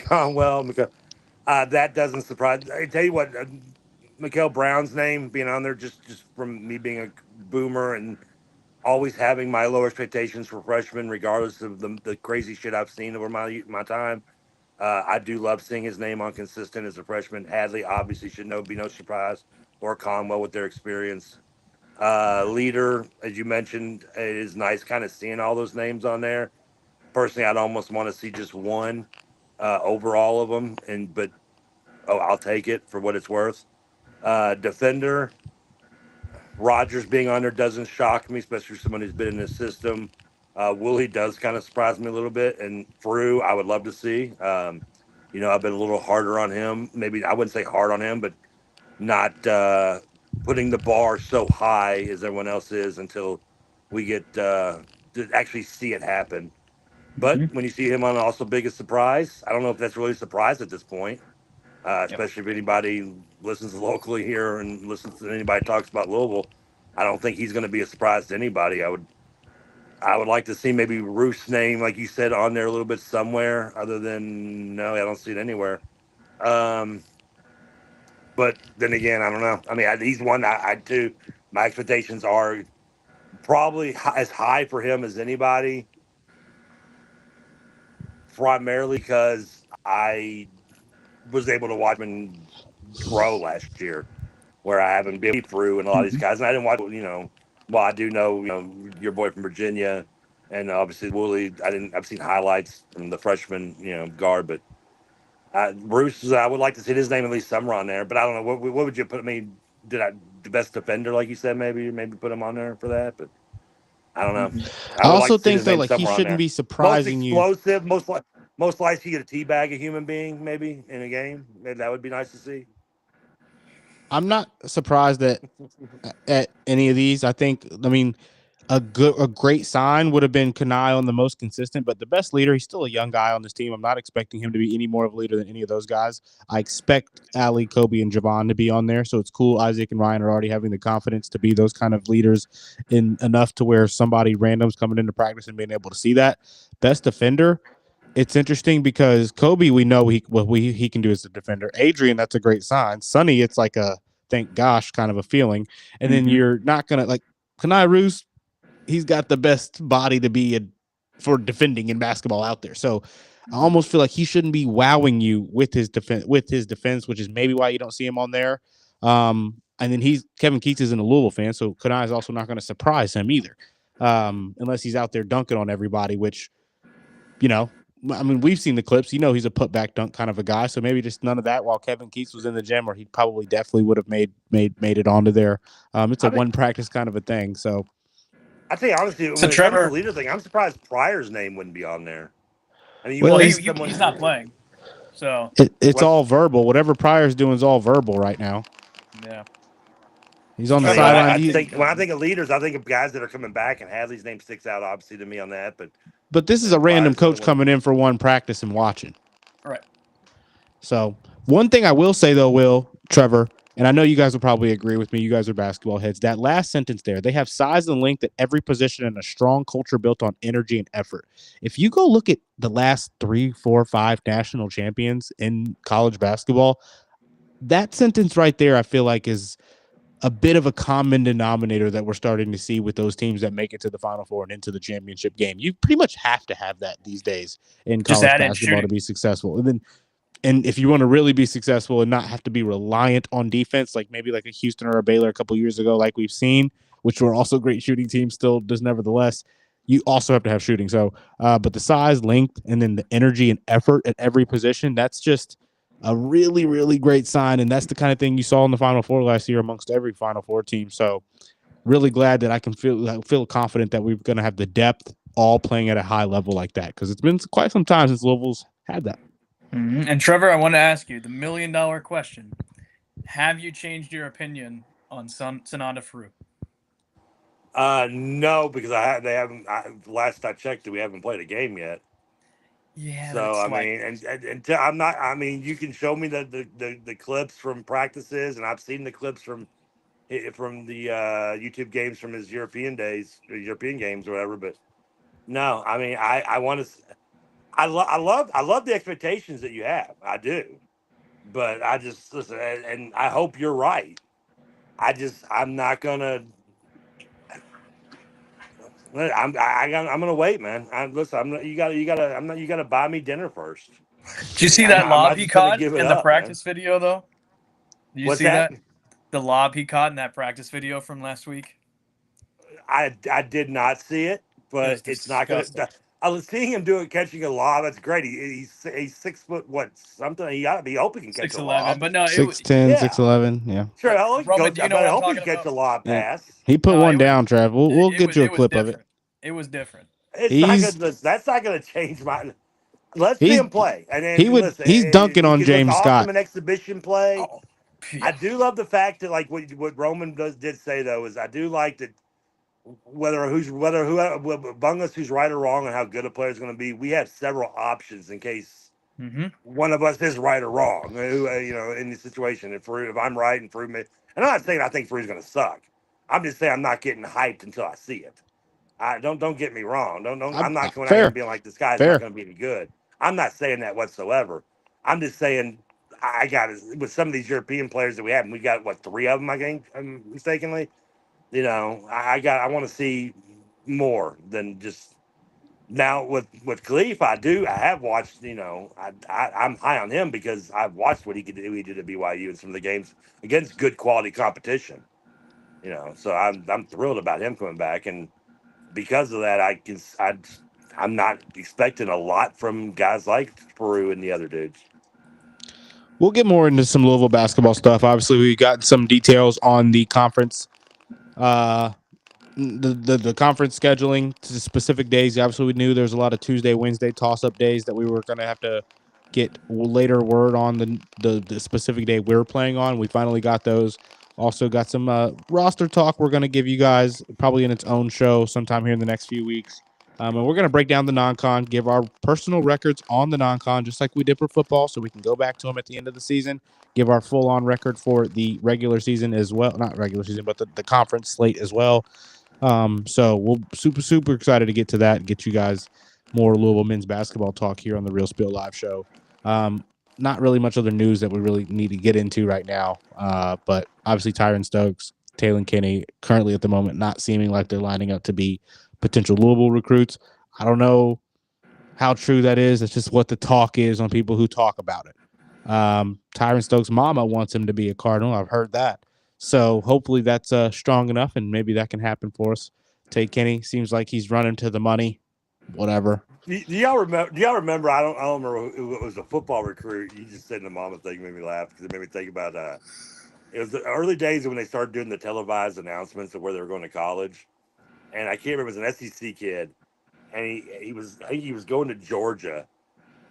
Conwell. That doesn't surprise. I tell you what, Mikael Brown's name being on there just from me being a boomer and always having my low expectations for freshmen, regardless of the crazy shit I've seen over my time. I do love seeing his name on consistent as a freshman. Hadley obviously should be no surprise, or Conwell with their experience. Leader, as you mentioned, it is nice kind of seeing all those names on there. Personally, I'd almost want to see just one over all of them, but Oh, I'll take it for what it's worth. Defender, Rogers being on there doesn't shock me, especially for someone who's been in this system. Woolley does kind of surprise me a little bit, and Frew, I would love to see. I've been a little harder on him. Maybe I wouldn't say hard on him, but not putting the bar so high as everyone else is until we get to actually see it happen. But when you see him on also biggest surprise, I don't know if that's really a surprise at this point, especially if anybody listens locally here and listens to anybody talks about Louisville. I don't think he's going to be a surprise to anybody. I would like to see maybe Ruth's name, like you said, on there a little bit somewhere. Other than no, I don't see it anywhere. But then again, I don't know. I mean, he's one I too. My expectations are probably as high for him as anybody, primarily because I was able to watch him grow last year, where I haven't been through and a lot of these guys, and I didn't watch. Well, I do know, your boy from Virginia, and obviously Woolley. I've seen highlights from the freshman, guard, but Bruce, I would like to see his name at least somewhere on there. But I don't know what would you put? I mean, the best defender, like you said, maybe put him on there for that, but I don't know. I would also like to see think his though, name like he somewhere on shouldn't there. be Most surprising you. explosive, most likely get a teabag a human being, maybe in a game. Maybe that would be nice to see. I'm not surprised at any of these. I mean, a great sign would have been Kanai on the most consistent, but the best leader, he's still a young guy on this team. I'm not expecting him to be any more of a leader than any of those guys. I expect Ali, Kobe, and Javon to be on there. So it's cool. Isaac and Ryan are already having the confidence to be those kind of leaders in enough to where somebody random's coming into practice and being able to see that. Best defender. It's interesting because Kobe, we know he can do as a defender. Adrian, that's a great sign. Sonny, it's like a thank gosh kind of a feeling. And then you're not gonna like Kanai Roos, he's got the best body to be for defending in basketball out there. So I almost feel like he shouldn't be wowing you with his defense, which is maybe why you don't see him on there. And then Kevin Keats isn't a Louisville fan, so Kanai is also not going to surprise him either, unless he's out there dunking on everybody. Which, I mean, we've seen the clips. He's a putback dunk kind of a guy. So maybe just none of that while Kevin Keats was in the gym, or he probably definitely would have made it onto there. It's a one practice kind of a thing. So. I think honestly, when it comes to the leader thing, I'm surprised Pryor's name wouldn't be on there. I mean, he's not playing, so it's all verbal. Whatever Pryor's doing is all verbal right now. Yeah, he's on the sideline. When I think of leaders, I think of guys that are coming back, and Hadley's name sticks out obviously to me on that. But this is a random coach coming in for one practice and watching. Right. So one thing I will say though, Trevor, and I know you guys will probably agree with me. You guys are basketball heads. That last sentence there, they have size and length at every position and a strong culture built on energy and effort. If you go look at the last 3, 4, 5 national champions in college basketball, that sentence right there, I feel like is a bit of a common denominator that we're starting to see with those teams that make it to the Final Four and into the championship game. You pretty much have to have that these days in college basketball to be successful. And if you want to really be successful and not have to be reliant on defense, like maybe like a Houston or a Baylor a couple years ago, like we've seen, which were also great shooting teams still does nevertheless, you also have to have shooting. So, but the size, length, and then the energy and effort at every position, that's just a really, really great sign. And that's the kind of thing you saw in the Final Four last year amongst every Final Four team. So really glad that I can feel confident that we're going to have the depth all playing at a high level like that, because it's been quite some time since Louisville's had that. And Trevor, I want to ask you the $1 million question: have you changed your opinion on Sonata Frew? No, because they haven't. Last I checked, we haven't played a game yet. Yeah. So I mean, and I'm not. I mean, you can show me the clips from practices, and I've seen the clips from the YouTube games from his European days, or European games, or whatever. But no, I mean, I want to. I love the expectations that you have. I do, but I just listen, and I hope you're right. I'm not gonna. I'm gonna wait, man. You gotta buy me dinner first. Did you see that lob he caught in the practice video though? Did you see that? The lob he caught in that practice video from last week? I did not see it, but it's not gonna. I was seeing him do it, catching a lob. That's great. He's 6 foot what something. He ought to be. Hope he can catch a 6'11", lob. but no, 6'10", Yeah, 6'11", yeah. sure. Hell, he can go. Roman. Do you know But what I I'm hope he can talking catch a about? lob Yeah. pass. He put No, one it was down, Trev. We'll it get was you a it was clip of it. different. It was different. It's not He's gonna. That's not gonna change my. Let's see he's him play. And then listen, he's dunking he on could look James awesome Scott. in exhibition play. Oh, I yeah. do love the fact that like what Roman did say though is I do like that whether who among us who's right or wrong and how good a player is going to be. We have several options in case Mm-hmm. one of us is right or wrong. In the situation, if I'm right and Freud, and I'm not saying I think Freud's going to suck. I'm just saying I'm not getting hyped until I see it. I don't get me wrong. Don't. I'm not coming out here and Fair, being like this guy's not fair. going to be any good. I'm not saying that whatsoever. I'm just saying I got with some of these European players that we have, and we got what 3 of them, I think, mistakenly. I want to see more than just now with Khalif. I have watched. I'm high on him because I've watched what he could do. He did at BYU in some of the games against good quality competition. So I'm thrilled about him coming back, and because of that, I'm not expecting a lot from guys like Peru and the other dudes. We'll get more into some Louisville basketball stuff. Obviously, we got some details on the conference, the conference scheduling to specific days. Obviously, we knew there's a lot of Tuesday, Wednesday toss up days that we were going to have to get later word on the specific day we're playing on. We finally got those. Also got some roster talk we're going to give you guys probably in its own show sometime here in the next few weeks. And we're going to break down the non-con, give our personal records on the non-con, just like we did for football, so we can go back to them at the end of the season, give our full-on record for the regular season as well. Not regular season, but the conference slate as well. So we're super excited to get to that and get you guys more Louisville men's basketball talk here on the Real Spill Live show. Not really much other news that we really need to get into right now. But obviously Tyron Stokes, Taylor Kinney, currently at the moment, not seeming like they're lining up to be potential Louisville recruits. I don't know how true that is. It's just what the talk is on people who talk about it. Tyron Stokes' mama wants him to be a Cardinal. I've heard that. So hopefully that's strong enough, and maybe that can happen for us. Tate Kenny seems like he's running to the money. Whatever. Do y'all remember? Do y'all remember? I don't remember who it was a football recruit. You just said the mama thing made me laugh because it made me think about it was the early days when they started doing the televised announcements of where they were going to college, and I can't remember. It was an SEC kid, and I think he was going to Georgia,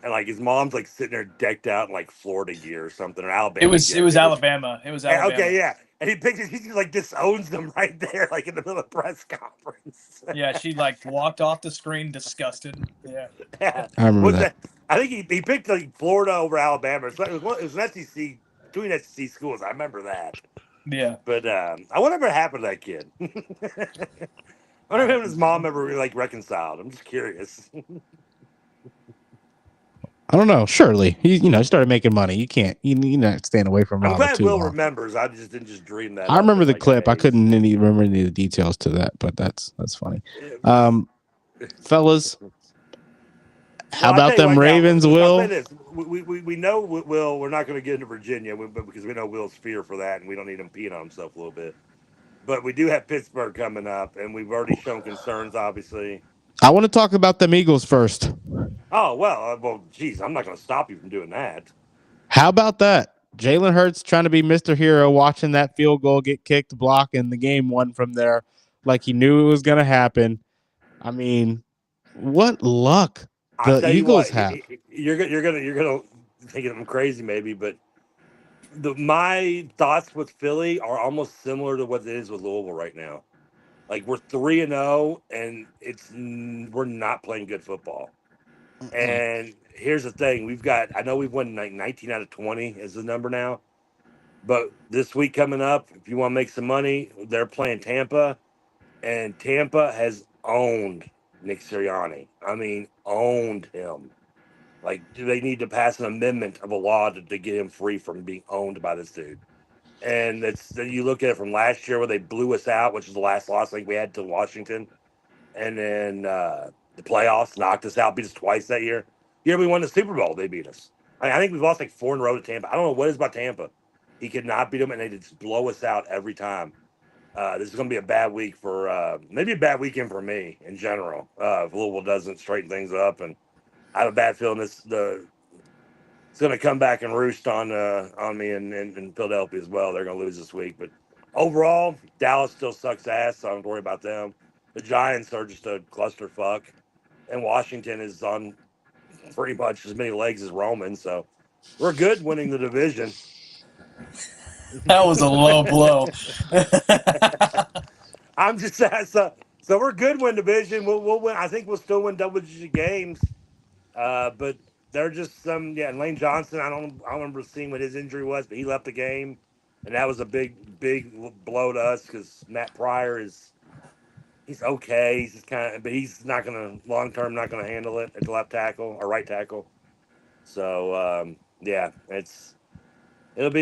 and like his mom's like sitting there decked out in like Florida gear or something or It Alabama was gear. it was Alabama. It was Alabama. Okay, yeah. And he picks it, he just like disowns them right there, like in the middle of the press conference. Yeah, she like walked off the screen disgusted. Yeah. Yeah. I remember Was that. that? I think he picked like Florida over Alabama. So it was an SEC between SEC schools. I remember that. Yeah. But I wonder what happened to that kid. I wonder if him and his mom ever like reconciled. I'm just curious. I don't know. Surely he, started making money. You can't, not stand away from I'm Lava glad too Will long. remembers. I just didn't just dream that I up. remember It's the like, clip. I hey, couldn't remember any of the details to that, but that's funny. it was- Fellas, how Well, I tell about you them what. Now Ravens? I'll say Will this: we know Will. We're not going to get into Virginia, but because we know Will's fear for that, and we don't need him peeing on himself a little bit. But we do have Pittsburgh coming up, and we've already shown concerns, obviously. I want to talk about them Eagles first? Oh well, geez, I'm not going to stop you from doing that. How about that? Jalen Hurts trying to be Mr. Hero, watching that field goal get kicked, block, and the game won from there, like he knew it was going to happen. I mean, what luck I'll the tell you Eagles what, have. you're gonna think I'm crazy maybe, but my thoughts with Philly are almost similar to what it is with Louisville right now. Like we're 3-0, and we're not playing good football. And here's the thing: I know we've won like 19 out of 20 is the number now, but this week coming up, if you want to make some money, they're playing Tampa, and Tampa has owned Nick Sirianni. I mean, owned him. Like, do they need to pass an amendment of a law to get him free from being owned by this dude? And you look at it from last year where they blew us out, which is the last loss I think we had to Washington, and then the playoffs knocked us out, beat us twice that year. The year we won the Super Bowl, they beat us. I think we've lost like 4 in a row to Tampa. I don't know what it is about Tampa. He could not beat them, and they just blow us out every time. This is going to be a bad week for maybe a bad weekend for me in general. If Louisville doesn't straighten things up, and I have a bad feeling it's going to come back and roost on me in Philadelphia as well. They're going to lose this week, but overall, Dallas still sucks ass, so I don't worry about them. The Giants are just a clusterfuck, and Washington is on pretty much as many legs as Roman, so we're good winning the division. That was a low blow. I'm just so we're good win division. We'll win. I think we'll still win double digit games. But they're just and Lane Johnson. I don't remember seeing what his injury was, but he left the game, and that was a big blow to us because Matt Pryor he's okay. He's just kind of, but he's not gonna long term not gonna handle it at the left tackle or right tackle. So yeah, it'll be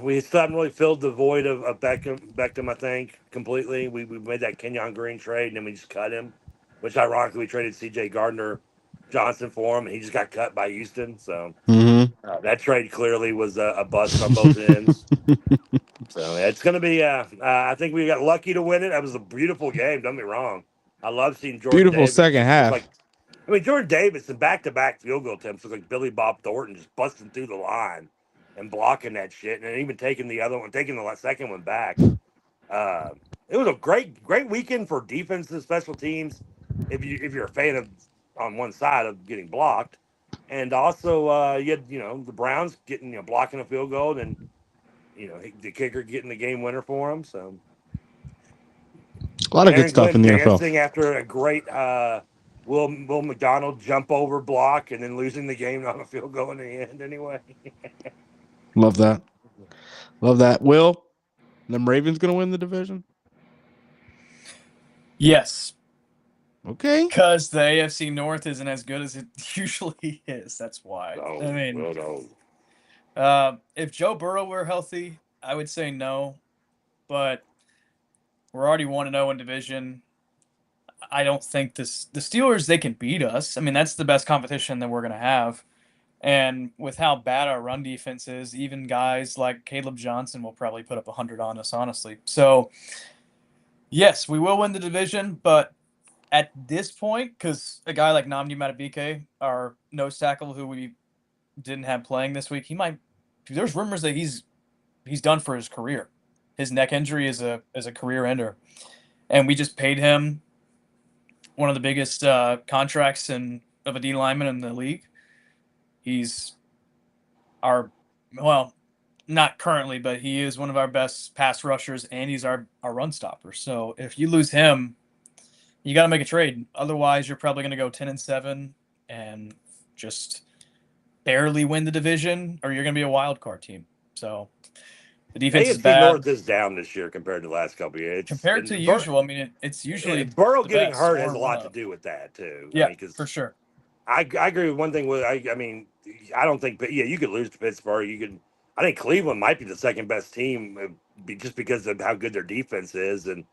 we still haven't really filled the void of Beckham. I think completely. We made that Kenyon Green trade and then we just cut him, which ironically we traded C.J. Gardner Johnson for him and he just got cut by Houston. So that trade clearly was a bust on both ends. So it's going to be. I think we got lucky to win it. That was a beautiful game. Don't get me wrong. I love seeing Jordan Beautiful Davis. second Just half. like, I mean, Jordan Davis in back-to-back field goal attempts was like Billy Bob Thornton just busting through the line and blocking that shit, and even taking the second one back. It was a great weekend for defense and special teams. If you're a fan of on one side of getting blocked, and also you had the Browns getting blocking a field goal and the kicker getting the game winner for him. So A lot of good Aaron stuff in Glenn the NFL. dancing after a great Will McDonald jump over block and then losing the game on a field goal in the end anyway. Love that. Love that. Will, them Ravens going to win the division? Yes. Okay. Because the AFC North isn't as good as it usually is. That's why. Oh, I mean, well, no. if Joe Burrow were healthy, I would say no. But we're already 1-0 in division. I don't think the Steelers, they can beat us. I mean, that's the best competition that we're going to have. And with how bad our run defense is, even guys like Caleb Johnson will probably put up 100 on us, honestly. So, yes, we will win the division, but at this point, because a guy like Nnamdi Madubuike, our nose tackle, who we didn't have playing this week, he might. There's rumors that he's done for his career. His neck injury is a career ender, and we just paid him one of the biggest contracts of a D lineman in the league. He's not currently, but he is one of our best pass rushers, and he's our run stopper. So if you lose him, you got to make a trade. Otherwise, you're probably going to go 10-7 and just barely win the division, or you're going to be a wild card team. So the defense is AFC bad. North is down this year compared to the last couple of years. Compared to usual, I mean, it's usually Burrow the getting best, hurt has a lot to do with that too. Yeah, I mean, for sure. I agree with one thing. I mean, I don't think. Yeah, you could lose to Pittsburgh. You could. I think Cleveland might be the second best team, just because of how good their defense is. And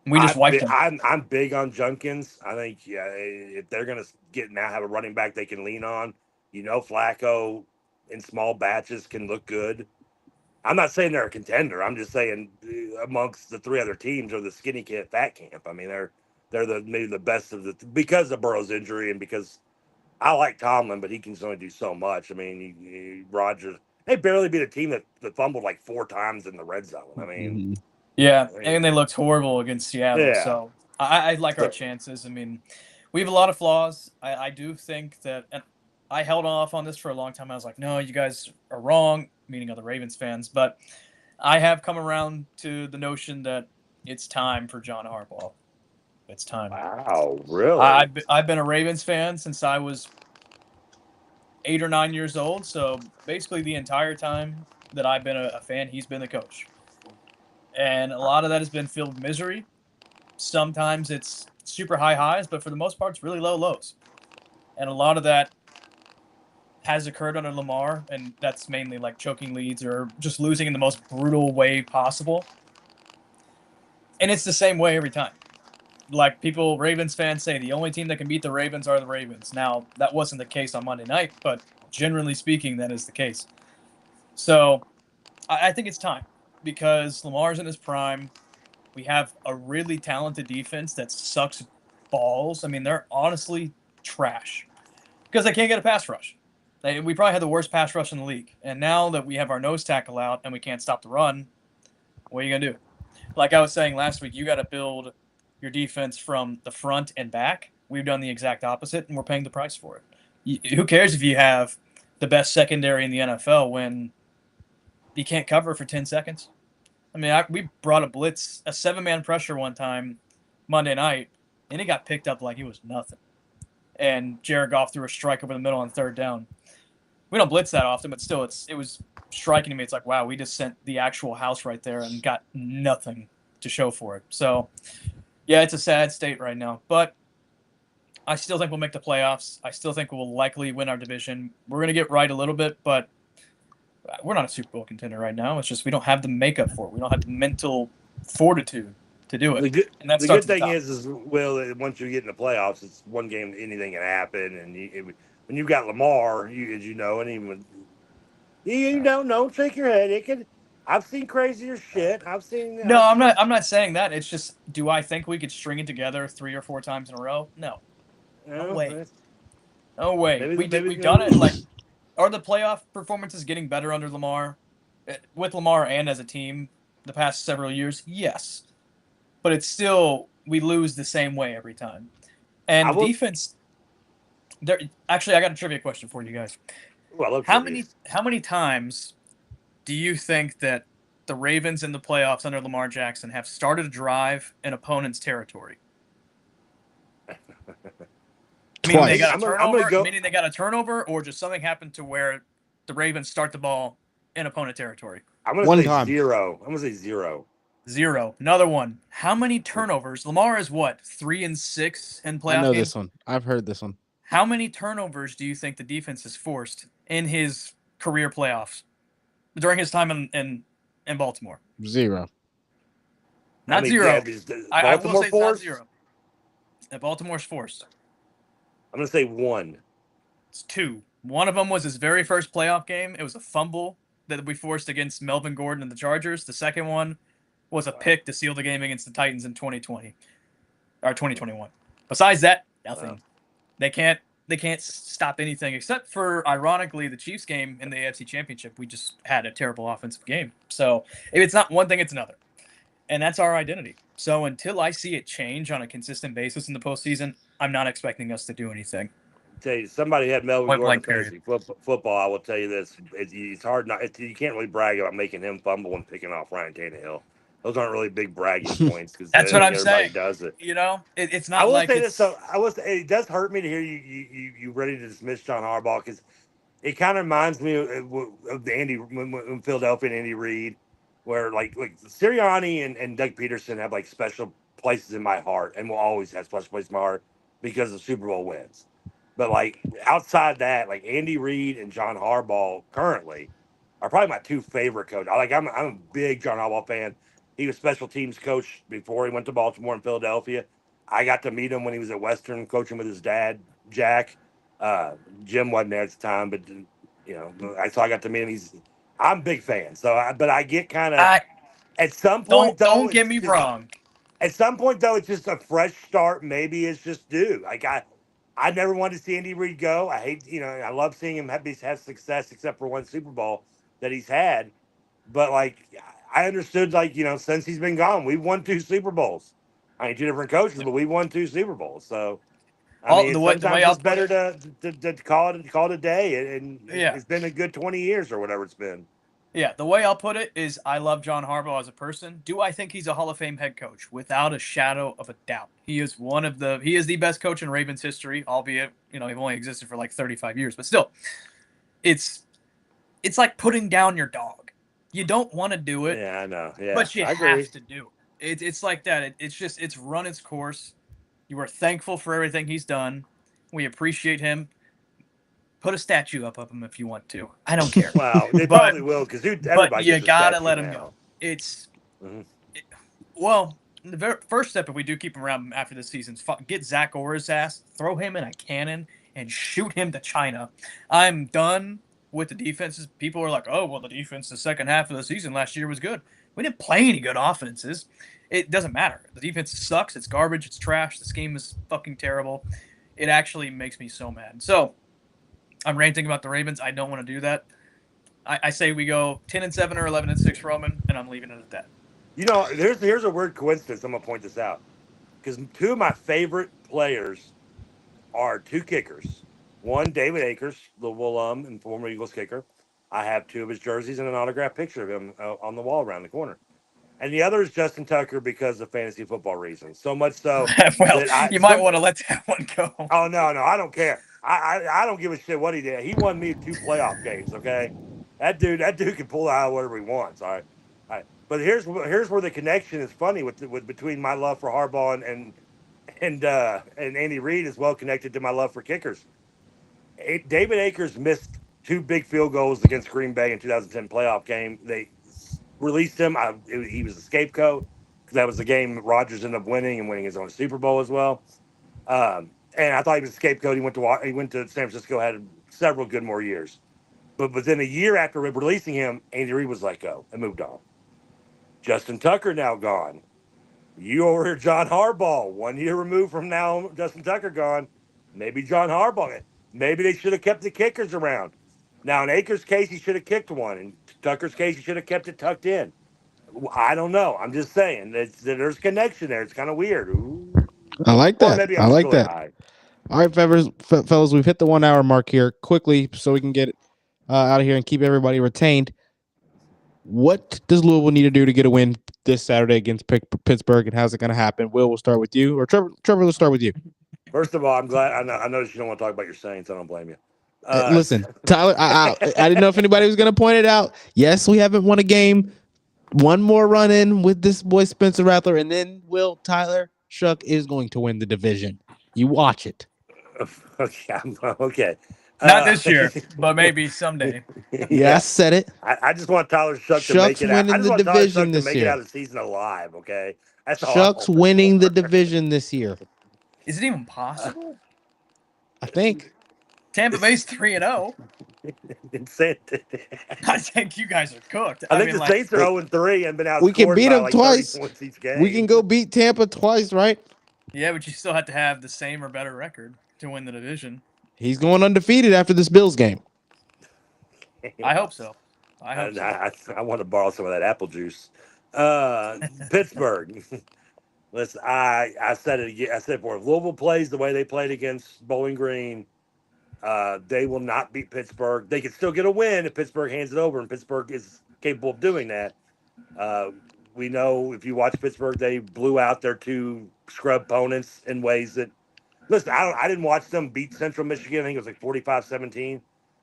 we just wiped them. I'm big on Junkins. I think if they're gonna have a running back they can lean on, Flacco in small batches can look good. I'm not saying they're a contender. I'm just saying amongst the three other teams or the skinny kid fat camp. I mean, they're maybe the best of because of Burrow's injury and because I like Tomlin, but he can only do so much. I mean, Rodgers, they barely beat a team that fumbled like 4 times in the red zone. I mean, and they looked horrible against Seattle. Yeah. So I like our chances. I mean, we have a lot of flaws. I do think that, and I held off on this for a long time. I was like, no, you guys are wrong, meaning other Ravens fans. But I have come around to the notion that it's time for John Harbaugh. It's time. Wow, really? I've been a Ravens fan since I was 8 or 9 years old. So basically the entire time that I've been a fan, he's been the coach. And a lot of that has been filled with misery. Sometimes it's super high highs, but for the most part, it's really low lows. And a lot of that has occurred under Lamar, and that's mainly like choking leads or just losing in the most brutal way possible. And it's the same way every time. Like Ravens fans say, the only team that can beat the Ravens are the Ravens. Now, that wasn't the case on Monday night, but generally speaking, that is the case. So I think it's time because Lamar's in his prime. We have a really talented defense that sucks balls. I mean, they're honestly trash because they can't get a pass rush. We probably had the worst pass rush in the league. And now that we have our nose tackle out and we can't stop the run, what are you going to do? Like I was saying last week, you got to build your defense from the front and back. We've done the exact opposite, and we're paying the price for it. Who cares if you have the best secondary in the NFL when you can't cover for 10 seconds? I mean, we brought a blitz, a 7-man pressure one time Monday night, and it got picked up like it was nothing. And Jared Goff threw a strike over the middle on 3rd down. We don't blitz that often, but still, it was striking to me. It's like, wow, we just sent the actual house right there and got nothing to show for it. So, yeah, it's a sad state right now. But I still think we'll make the playoffs. I still think we'll likely win our division. We're going to get right a little bit, but we're not a Super Bowl contender right now. It's just we don't have the makeup for it. We don't have the mental fortitude to do it. The good thing is, Will, once you get in the playoffs, it's one game, anything can happen. And when you've got Lamar, as you know, and even don't shake your head. It could. I've seen crazier shit. I'm not saying that. It's just, do I think we could string it together 3 or 4 times in a row? No. No way. No way. We've done it. Like, are the playoff performances getting better under Lamar? With Lamar and as a team the past several years? Yes. But it's still, we lose the same way every time. And the defense, actually, I got a trivia question for you guys. Well, how many times do you think that the Ravens in the playoffs under Lamar Jackson have started a drive in opponent's territory? Meaning they got a turnover, meaning they got a turnover, or just something happened to where the Ravens start the ball in opponent territory? I'm going to say 0. I'm going to say 0. 0. Another one. How many turnovers? Lamar is what, 3-6 in playoff games? I know this one. I've heard this one. How many turnovers do you think the defense has forced in his career playoffs during his time in Baltimore? 0. Not 0. I will say it's not 0. Baltimore's forced. I'm going to say 1. It's 2. One of them was his very first playoff game. It was a fumble that we forced against Melvin Gordon and the Chargers. The second one was a pick to seal the game against the Titans in 2020 or 2021. Besides that, nothing. Wow. They can't stop anything except for, ironically, the Chiefs game in the AFC Championship. We just had a terrible offensive game. So if it's not one thing, it's another. And that's our identity. So until I see it change on a consistent basis in the postseason, I'm not expecting us to do anything. I'll tell you, somebody had Melvin Gordon fantasy football. I will tell you this: it's hard not. You can't really brag about making him fumble and picking off Ryan Tannehill. Those aren't really big bragging points because that's what I'm saying. Does it? You know, it's not. I will like say this. So it does hurt me to hear you ready to dismiss John Harbaugh because it kind of reminds me of the when Philadelphia and Andy Reid, where like Sirianni and Doug Peterson have like special places in my heart and will always have special places in my heart because of Super Bowl wins. But like outside that, like Andy Reid and John Harbaugh currently are probably my 2 favorite coaches. I'm a big John Harbaugh fan. He was special teams coach before he went to Baltimore and Philadelphia. I got to meet him when he was at Western coaching with his dad, Jack. Jim wasn't there at the time, but so I got to meet him. I'm a big fan. So, but I get kind of at some point. Don't get me wrong. At some point, though, it's just a fresh start. Maybe it's just due. Like I never wanted to see Andy Reid go. I hate, I love seeing him have success, except for one Super Bowl that he's had. But like, I understood, like, since he's been gone, we've won 2 Super Bowls. I mean, 2 different coaches, but we won 2 Super Bowls. So, sometimes it's better to call it a day. And it's been a good 20 years or whatever it's been. Yeah, the way I'll put it is I love John Harbaugh as a person. Do I think he's a Hall of Fame head coach? Without a shadow of a doubt. He is the best coach in Ravens history, albeit, he's only existed for like 35 years. But still, it's like putting down your dog. You don't want to do it. Yeah, I know. Yeah, but you have to do it. It's like that. It's run its course. You are thankful for everything he's done. We appreciate him. Put a statue up of him if you want to. I don't care. Wow, they probably will because everybody. You gotta let him go. It's the first step if we do keep him around after this season, get Zach Orr's ass, throw him in a cannon, and shoot him to China. I'm done with the defenses. People are like, oh well, the defense the second half of the season last year was good. We didn't play any good offenses. it doesn't matter. The defense sucks. It's garbage. It's trash. This game is fucking terrible. It actually makes me so mad. So I'm ranting about the Ravens. I don't want to do that. I say we go 10-7 or 11-6, Roman, and I'm leaving it at that. You know, here's a weird coincidence. I'm gonna point this out because two of my favorite players are two kickers. One, David Akers, Louisville alum and former Eagles kicker. I have two of his jerseys and an autographed picture of him on the wall around the corner. And the other is Justin Tucker because of fantasy football reasons. So much so well, you might want to let that one go. Oh no, I don't care. I don't give a shit what he did. He won me 2 playoff games. Okay, that dude can pull out whatever he wants. All right. But here's where the connection is funny with between my love for Harbaugh and Andy Reid is well connected to my love for kickers. David Akers missed 2 big field goals against Green Bay in 2010 playoff game. They released him. He was the scapegoat because that was the game Rodgers ended up winning and winning his own Super Bowl as well. And I thought he was a scapegoat. He went to San Francisco, had several good more years. But within a year after releasing him, Andy Reid was let go and moved on. Justin Tucker now gone. You over here, John Harbaugh, 1 year removed from now, Justin Tucker gone. Maybe John Harbaugh. Maybe they should have kept the kickers around. Now, in Akers' case, he should have kicked one. In Tucker's case, he should have kept it tucked in. I don't know. I'm just saying. There's a connection there. It's kind of weird. Ooh. I like that. Maybe I like that. High. All right, fellas, we've hit the 1 hour mark here quickly so we can get out of here and keep everybody retained. What does Louisville need to do to get a win this Saturday against Pittsburgh, and how's it going to happen? Will, we'll start with you, or Trevor, let's start with you. First of all, I'm glad. I noticed you don't want to talk about your Saints. I don't blame you. Listen, Tyler, I didn't know if anybody was going to point it out. Yes, we haven't won a game. One more run in with this boy Spencer Rattler, and then Tyler Shuck is going to win the division. You watch it. Okay. Not this year, but maybe someday. Yeah, I said it. I just want Tyler Shuck to make it out. I just want Tyler Shuck to make it out of the season alive, okay? That's all. Shuck's winning the division this year. Is it even possible? I think. Tampa Bay's 3-0. I think you guys are cooked. I think the Saints are 0-3 and been out. We can beat them twice. We can go beat Tampa twice, right? Yeah, but you still have to have the same or better record to win the division. He's going undefeated after this Bills game. I hope so. I want to borrow some of that apple juice. Pittsburgh. Listen, I said it again. I said before, if Louisville plays the way they played against Bowling Green, they will not beat Pittsburgh. They can still get a win if Pittsburgh hands it over, and Pittsburgh is capable of doing that. We know if you watch Pittsburgh, they blew out their 2 scrub opponents in ways that. Listen, I didn't watch them beat Central Michigan. I think it was like 45-17.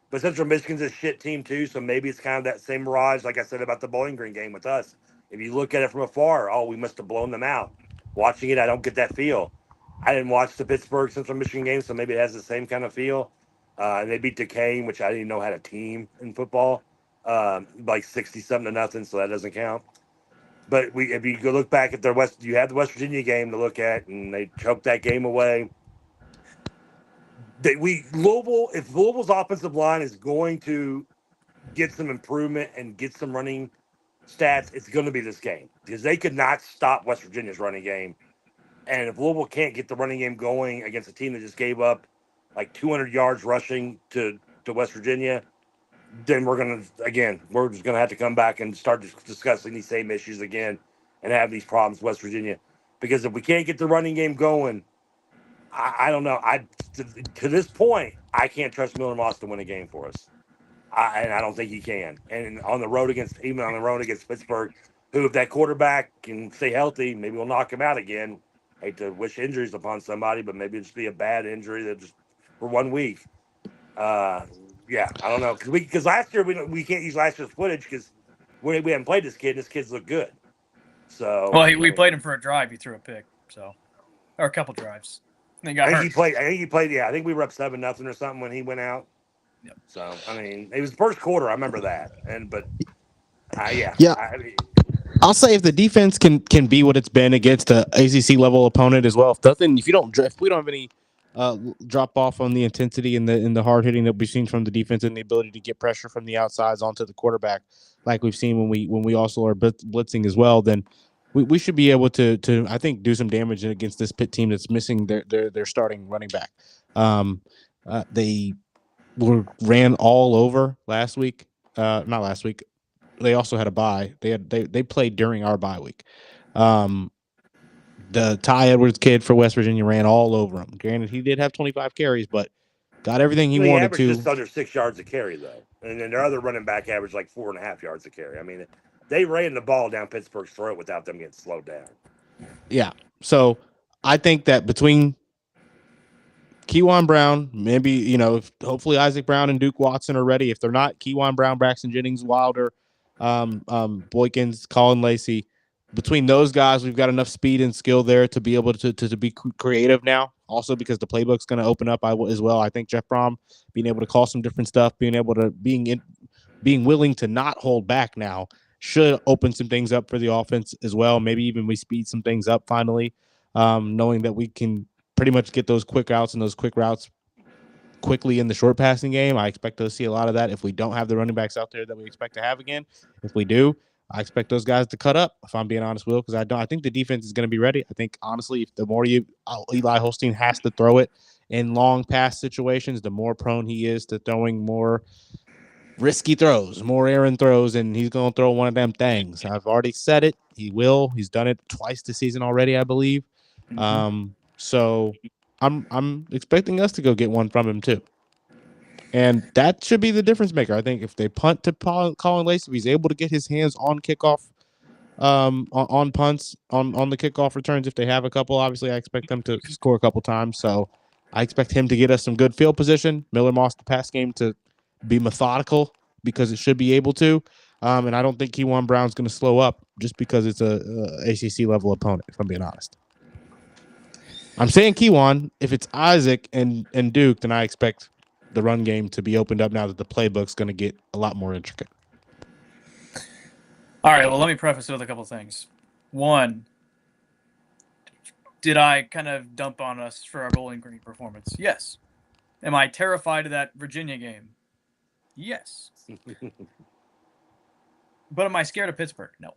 But Central Michigan's a shit team too, so maybe it's kind of that same mirage, like I said about the Bowling Green game with us. If you look at it from afar, we must have blown them out. Watching it, I don't get that feel. I didn't watch the Pittsburgh Central Michigan game, so maybe it has the same kind of feel. And they beat Duquesne, which I didn't even know had a team in football, like 60-something-0, so that doesn't count. But if you go look back at you have the West Virginia game to look at, and they choked that game away. If Louisville's offensive line is going to get some improvement and get some running stats, it's going to be this game because they could not stop West Virginia's running game. And if Louisville can't get the running game going against a team that just gave up like 200 yards rushing to West Virginia, then we're just going to have to come back and start discussing these same issues again and have these problems with West Virginia. Because if we can't get the running game going, I don't know. To this point, I can't trust Miller Moss to win a game for us. And I don't think he can. And on the road against Pittsburgh, who if that quarterback can stay healthy, maybe we'll knock him out again. Hate to wish injuries upon somebody, but maybe it'll just be a bad injury that just for 1 week. I don't know. Because last year we can't use last year's footage because we haven't played this kid. And this kid's look good. So we played him for a drive. He threw a pick, or a couple drives. I think he played. Yeah, I think we were up 7-0 or something when he went out. Yep. So I mean, it was the first quarter. I remember that. I'll say if the defense can be what it's been against a ACC level opponent as well. If we don't have any drop off on the intensity and the hard hitting that we've seen from the defense and the ability to get pressure from the outsides onto the quarterback, like we've seen when we also are blitzing as well, then we should be able to I think do some damage against this Pitt team that's missing their starting running back. They ran all over last week. Not last week. They also had a bye. They played during our bye week. The Ty Edwards kid for West Virginia ran all over him. Granted, he did have 25 carries, but got everything he He wanted averaged to. just under 6 yards a carry, though. And then their other running back averaged like 4.5 yards a carry. I mean, they ran the ball down Pittsburgh's throat without them getting slowed down. Yeah. So I think that between Keywan Brown, maybe, hopefully Isaac Brown and Duke Watson are ready. If they're not, Keywan Brown, Braxton Jennings, Wilder, Boykins, Colin Lacey. Between those guys, we've got enough speed and skill there to be able to be creative now. Also, because the playbook's going to open up as well. I think Jeff Brom being able to call some different stuff, being willing to not hold back now should open some things up for the offense as well. Maybe even we speed some things up finally, knowing that we can pretty much get those quick outs and those quick routes quickly in the short passing game. I expect to see a lot of that if we don't have the running backs out there that we expect to have again. If we do, I expect those guys to cut up, if I'm being honest, Will, because I think the defense is going to be ready. I think, honestly, if the more Eli Holstein has to throw it in long pass situations, the more prone he is to throwing more risky throws, more errant throws, and he's going to throw one of them things. I've already said it. He will. He's done it twice this season already, I believe. So I'm expecting us to go get one from him too. And that should be the difference maker. I think if they punt to Colin Lacey, if he's able to get his hands on kickoff, on punts, on the kickoff returns, if they have a couple, obviously I expect them to score a couple times. So I expect him to get us some good field position. Miller Moss, the pass game, to be methodical because it should be able to. And I don't think Keywan Brown's going to slow up just because it's a ACC level opponent, if I'm being honest. I'm saying Keywan. If it's Isaac and Duke, then I expect the run game to be opened up now that the playbook's going to get a lot more intricate. All right, well, let me preface it with a couple things. One, did I kind of dump on us for our Bowling Green performance? Yes. Am I terrified of that Virginia game? Yes. But am I scared of Pittsburgh? No.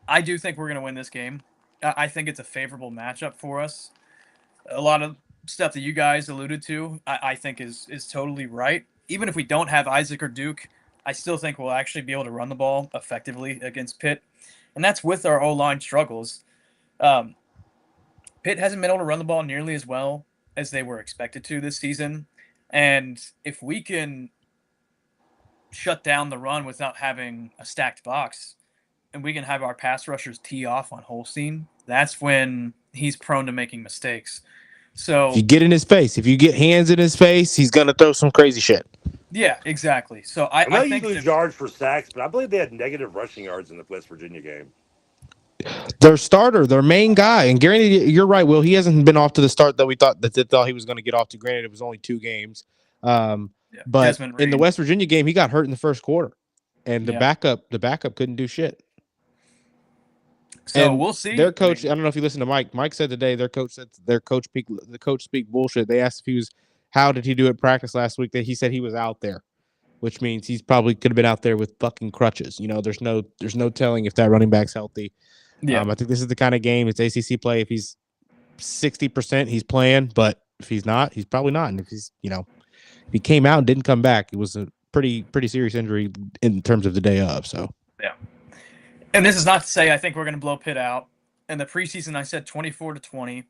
I do think we're going to win this game. I think it's a favorable matchup for us. A lot of stuff that you guys alluded to, I think is totally right. Even if we don't have Isaac or Duke, I still think we'll actually be able to run the ball effectively against Pitt. And that's with our O-line struggles. Pitt hasn't been able to run the ball nearly as well as they were expected to this season. And if we can shut down the run without having a stacked box, and we can have our pass rushers tee off on Holstein, that's when he's prone to making mistakes. So if you get in his face, if you get hands in his face, he's going to throw some crazy shit. Yeah, exactly. So I know think you lose yards for sacks, but I believe they had negative rushing yards in the West Virginia game. Their starter, their main guy, and granted, you're right, Will. He hasn't been off to the start that we thought he was going to get off to. Granted, it was only 2 games, but in the West Virginia game, he got hurt in the first quarter, and the backup couldn't do shit. So and we'll see. Their coach, I don't know if you listened to Mike. Mike said today the coach speak bullshit. They asked if how did he do at practice last week? That he said he was out there, which means he's probably could have been out there with fucking crutches. There's no telling if that running back's healthy. I think this is the kind of game. It's ACC play. If he's 60%, he's playing, but if he's not, he's probably not. And if he's, if he came out and didn't come back, it was a pretty serious injury in terms of the day of. So and this is not to say I think we're going to blow Pitt out. In the preseason, I said 24-20.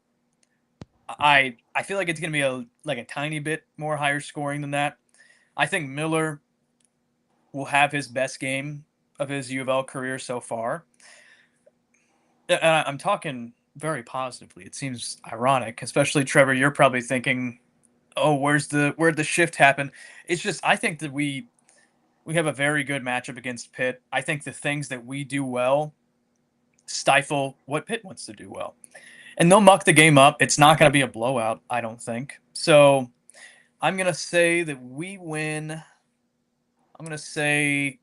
I feel like it's going to be a tiny bit more higher scoring than that. I think Miller will have his best game of his UofL career so far. And I'm talking very positively. It seems ironic, especially Trevor. You're probably thinking, "Oh, where'd the shift happen?" It's just I think that we have a very good matchup against Pitt. I think the things that we do well stifle what Pitt wants to do well. And they'll muck the game up. It's not going to be a blowout, I don't think. So I'm going to say that we win. I'm going to say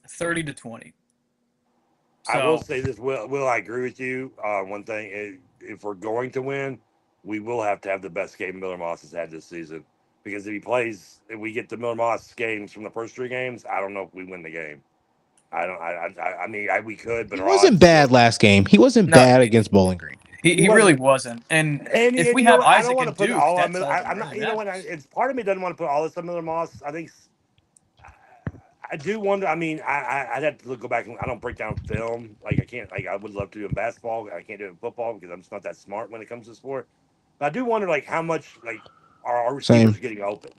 30-20. So, I will say this, Will, I agree with you. One thing, if we're going to win, we will have to have the best game Miller Moss has had this season. Because if we get the Miller Moss games from the first 3 games, I don't know if we win the game. I mean, we could, but He our wasn't odds bad still, last game. He wasn't No, bad against Bowling Green. he really wasn't. And if and we you know have what? I don't Isaac want to and put Duke, all. that's all that I'm not. really You know what? matters. It's part of me doesn't want to put all this on Miller Moss. I do wonder. I mean, I'd have to go back and I don't break down film like I can't. Like I would love to do in basketball. I can't do it in football because I'm just not that smart when it comes to sport. But I do wonder like how much like our receivers Same. are getting open.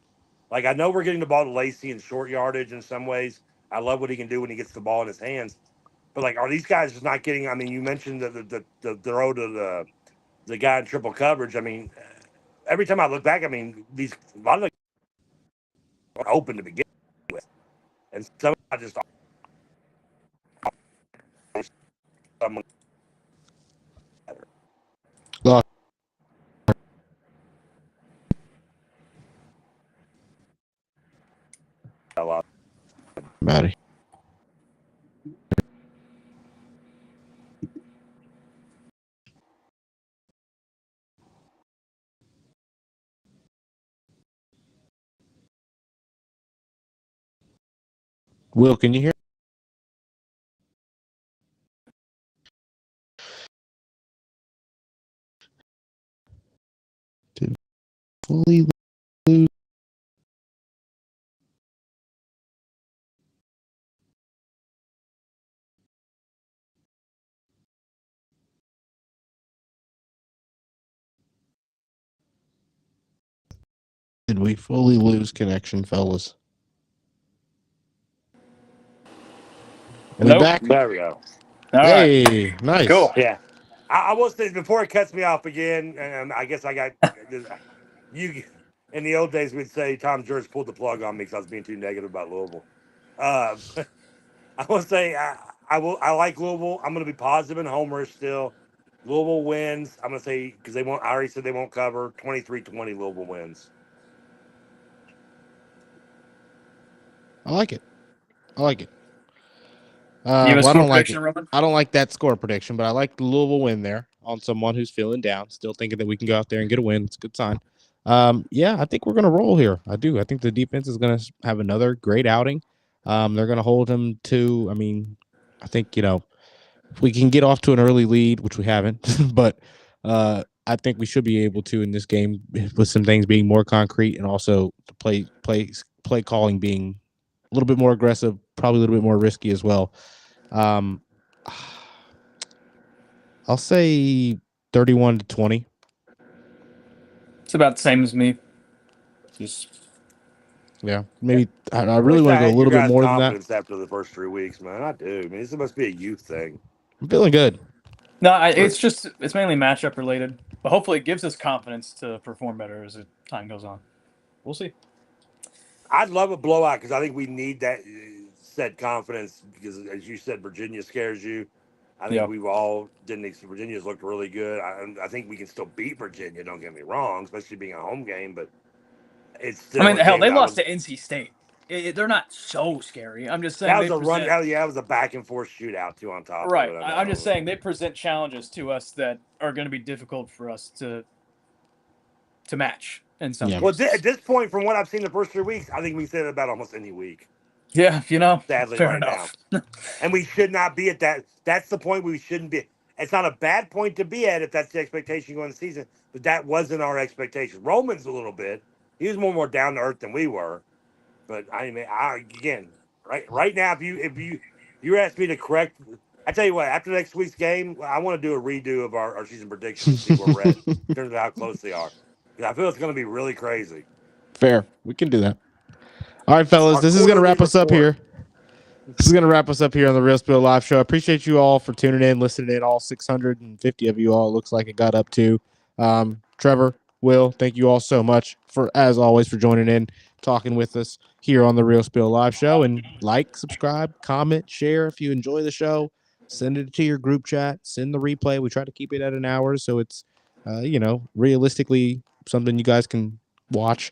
Like I know we're getting the ball to Lacey in short yardage in some ways. I love what he can do when he gets the ball in his hands. But like, are these guys just not getting? I mean, you mentioned the throw to the guy in triple coverage. I mean, every time I look back, I mean, these a lot of them are open to begin with, and some I just someone Lost fell off. Matty. Will, can you hear? To fully lose. Did we fully lose connection, fellas? Are we Nope. back? There we go. All right. Hey, nice. Cool. Yeah, I will say before it cuts me off again, and I guess I got you. In the old days, we'd say Tom George pulled the plug on me because I was being too negative about Louisville. Uh, I will say I like Louisville. I'm going to be positive and homerish still. Louisville wins. I'm going to say because they won't. I already said they won't cover 23-20. Louisville wins. I like it. I like it. You have a Well, I score don't like prediction, it. Roman? I don't like that score prediction, but I like the Louisville win there on someone who's feeling down, still thinking that we can go out there and get a win. It's a good sign. Yeah, I think we're going to roll here. I do. I think the defense is going to have another great outing. They're going to hold him to, I mean, I think, if we can get off to an early lead, which we haven't, but I think we should be able to in this game with some things being more concrete and also the play calling being a little bit more aggressive, probably a little bit more risky as well. I'll say 31-20. It's about the same as me. Just Yeah, maybe I I really wish want I to go a had your little bit guys' more than that. confidence after the first 3 weeks, man. I do. I mean, this must be a youth thing. I'm feeling good. no, it's mainly matchup related, but hopefully it gives us confidence to perform better as time goes on. We'll see. I'd love a blowout because I think we need that said confidence because, as you said, Virginia scares you. I think Yeah. we all didn't. Virginia's looked really good. I think we can still beat Virginia. Don't get me wrong, especially being a home game, but it's still. I mean, a hell, game they that lost to NC State. They're not so scary. I'm just saying That was they a run. present. Hell yeah, it was a back and forth shootout too. On top Right. of it, I'm just saying they present challenges to us that are going to be difficult for us to match in some Well, cases. at this point, from what I've seen the first 3 weeks, I think we say that about almost any week. Yeah, Sadly, fair right enough. now, and we should not be at that. That's the point we shouldn't be. It's not a bad point to be at if that's the expectation going the season, but that wasn't our expectation. Roman's a little bit. He was more down to earth than we were, but I mean, again, right now, if you ask me to correct, I tell you what, after next week's game, I want to do a redo of our season predictions and see where we're at in terms of how close they are. Because I feel it's going to be really crazy. Fair. We can do that. All right, fellas, Our this is going to quarterly wrap us up report. here. This is going to wrap us up here on the Real Spill Live Show. I appreciate you all for tuning in, listening in. All 650 of you all, it looks like it got up to. Trevor, Will, thank you all so much for, as always, for joining in, talking with us here on the Real Spill Live Show. And like, subscribe, comment, share if you enjoy the show. Send it to your group chat. Send the replay. We try to keep it at an hour, so it's, realistically something you guys can watch.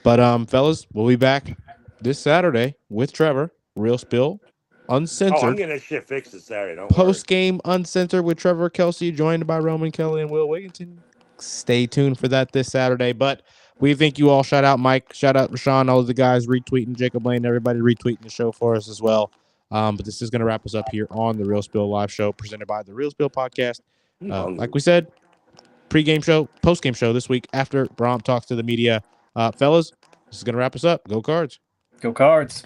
But fellas, we'll be back this Saturday with Trevor. Real Spill, Oh, I'm uncensored. getting that shit fixed this Saturday. Don't Post game uncensored with Trevor Kelsey, joined by Roman Kelly and Will Wigginton. Stay tuned for that this Saturday. But we thank you all. Shout out Mike. Shout out Rashawn. All of the guys retweeting, Jacob Lane, everybody retweeting the show for us as well. But this is going to wrap us up here on the Real Spill live show presented by the Real Spill podcast. Like we said, pre-game show, post-game show this week after Brom talks to the media. Fellas, this is going to wrap us up. Go Cards. Go Cards.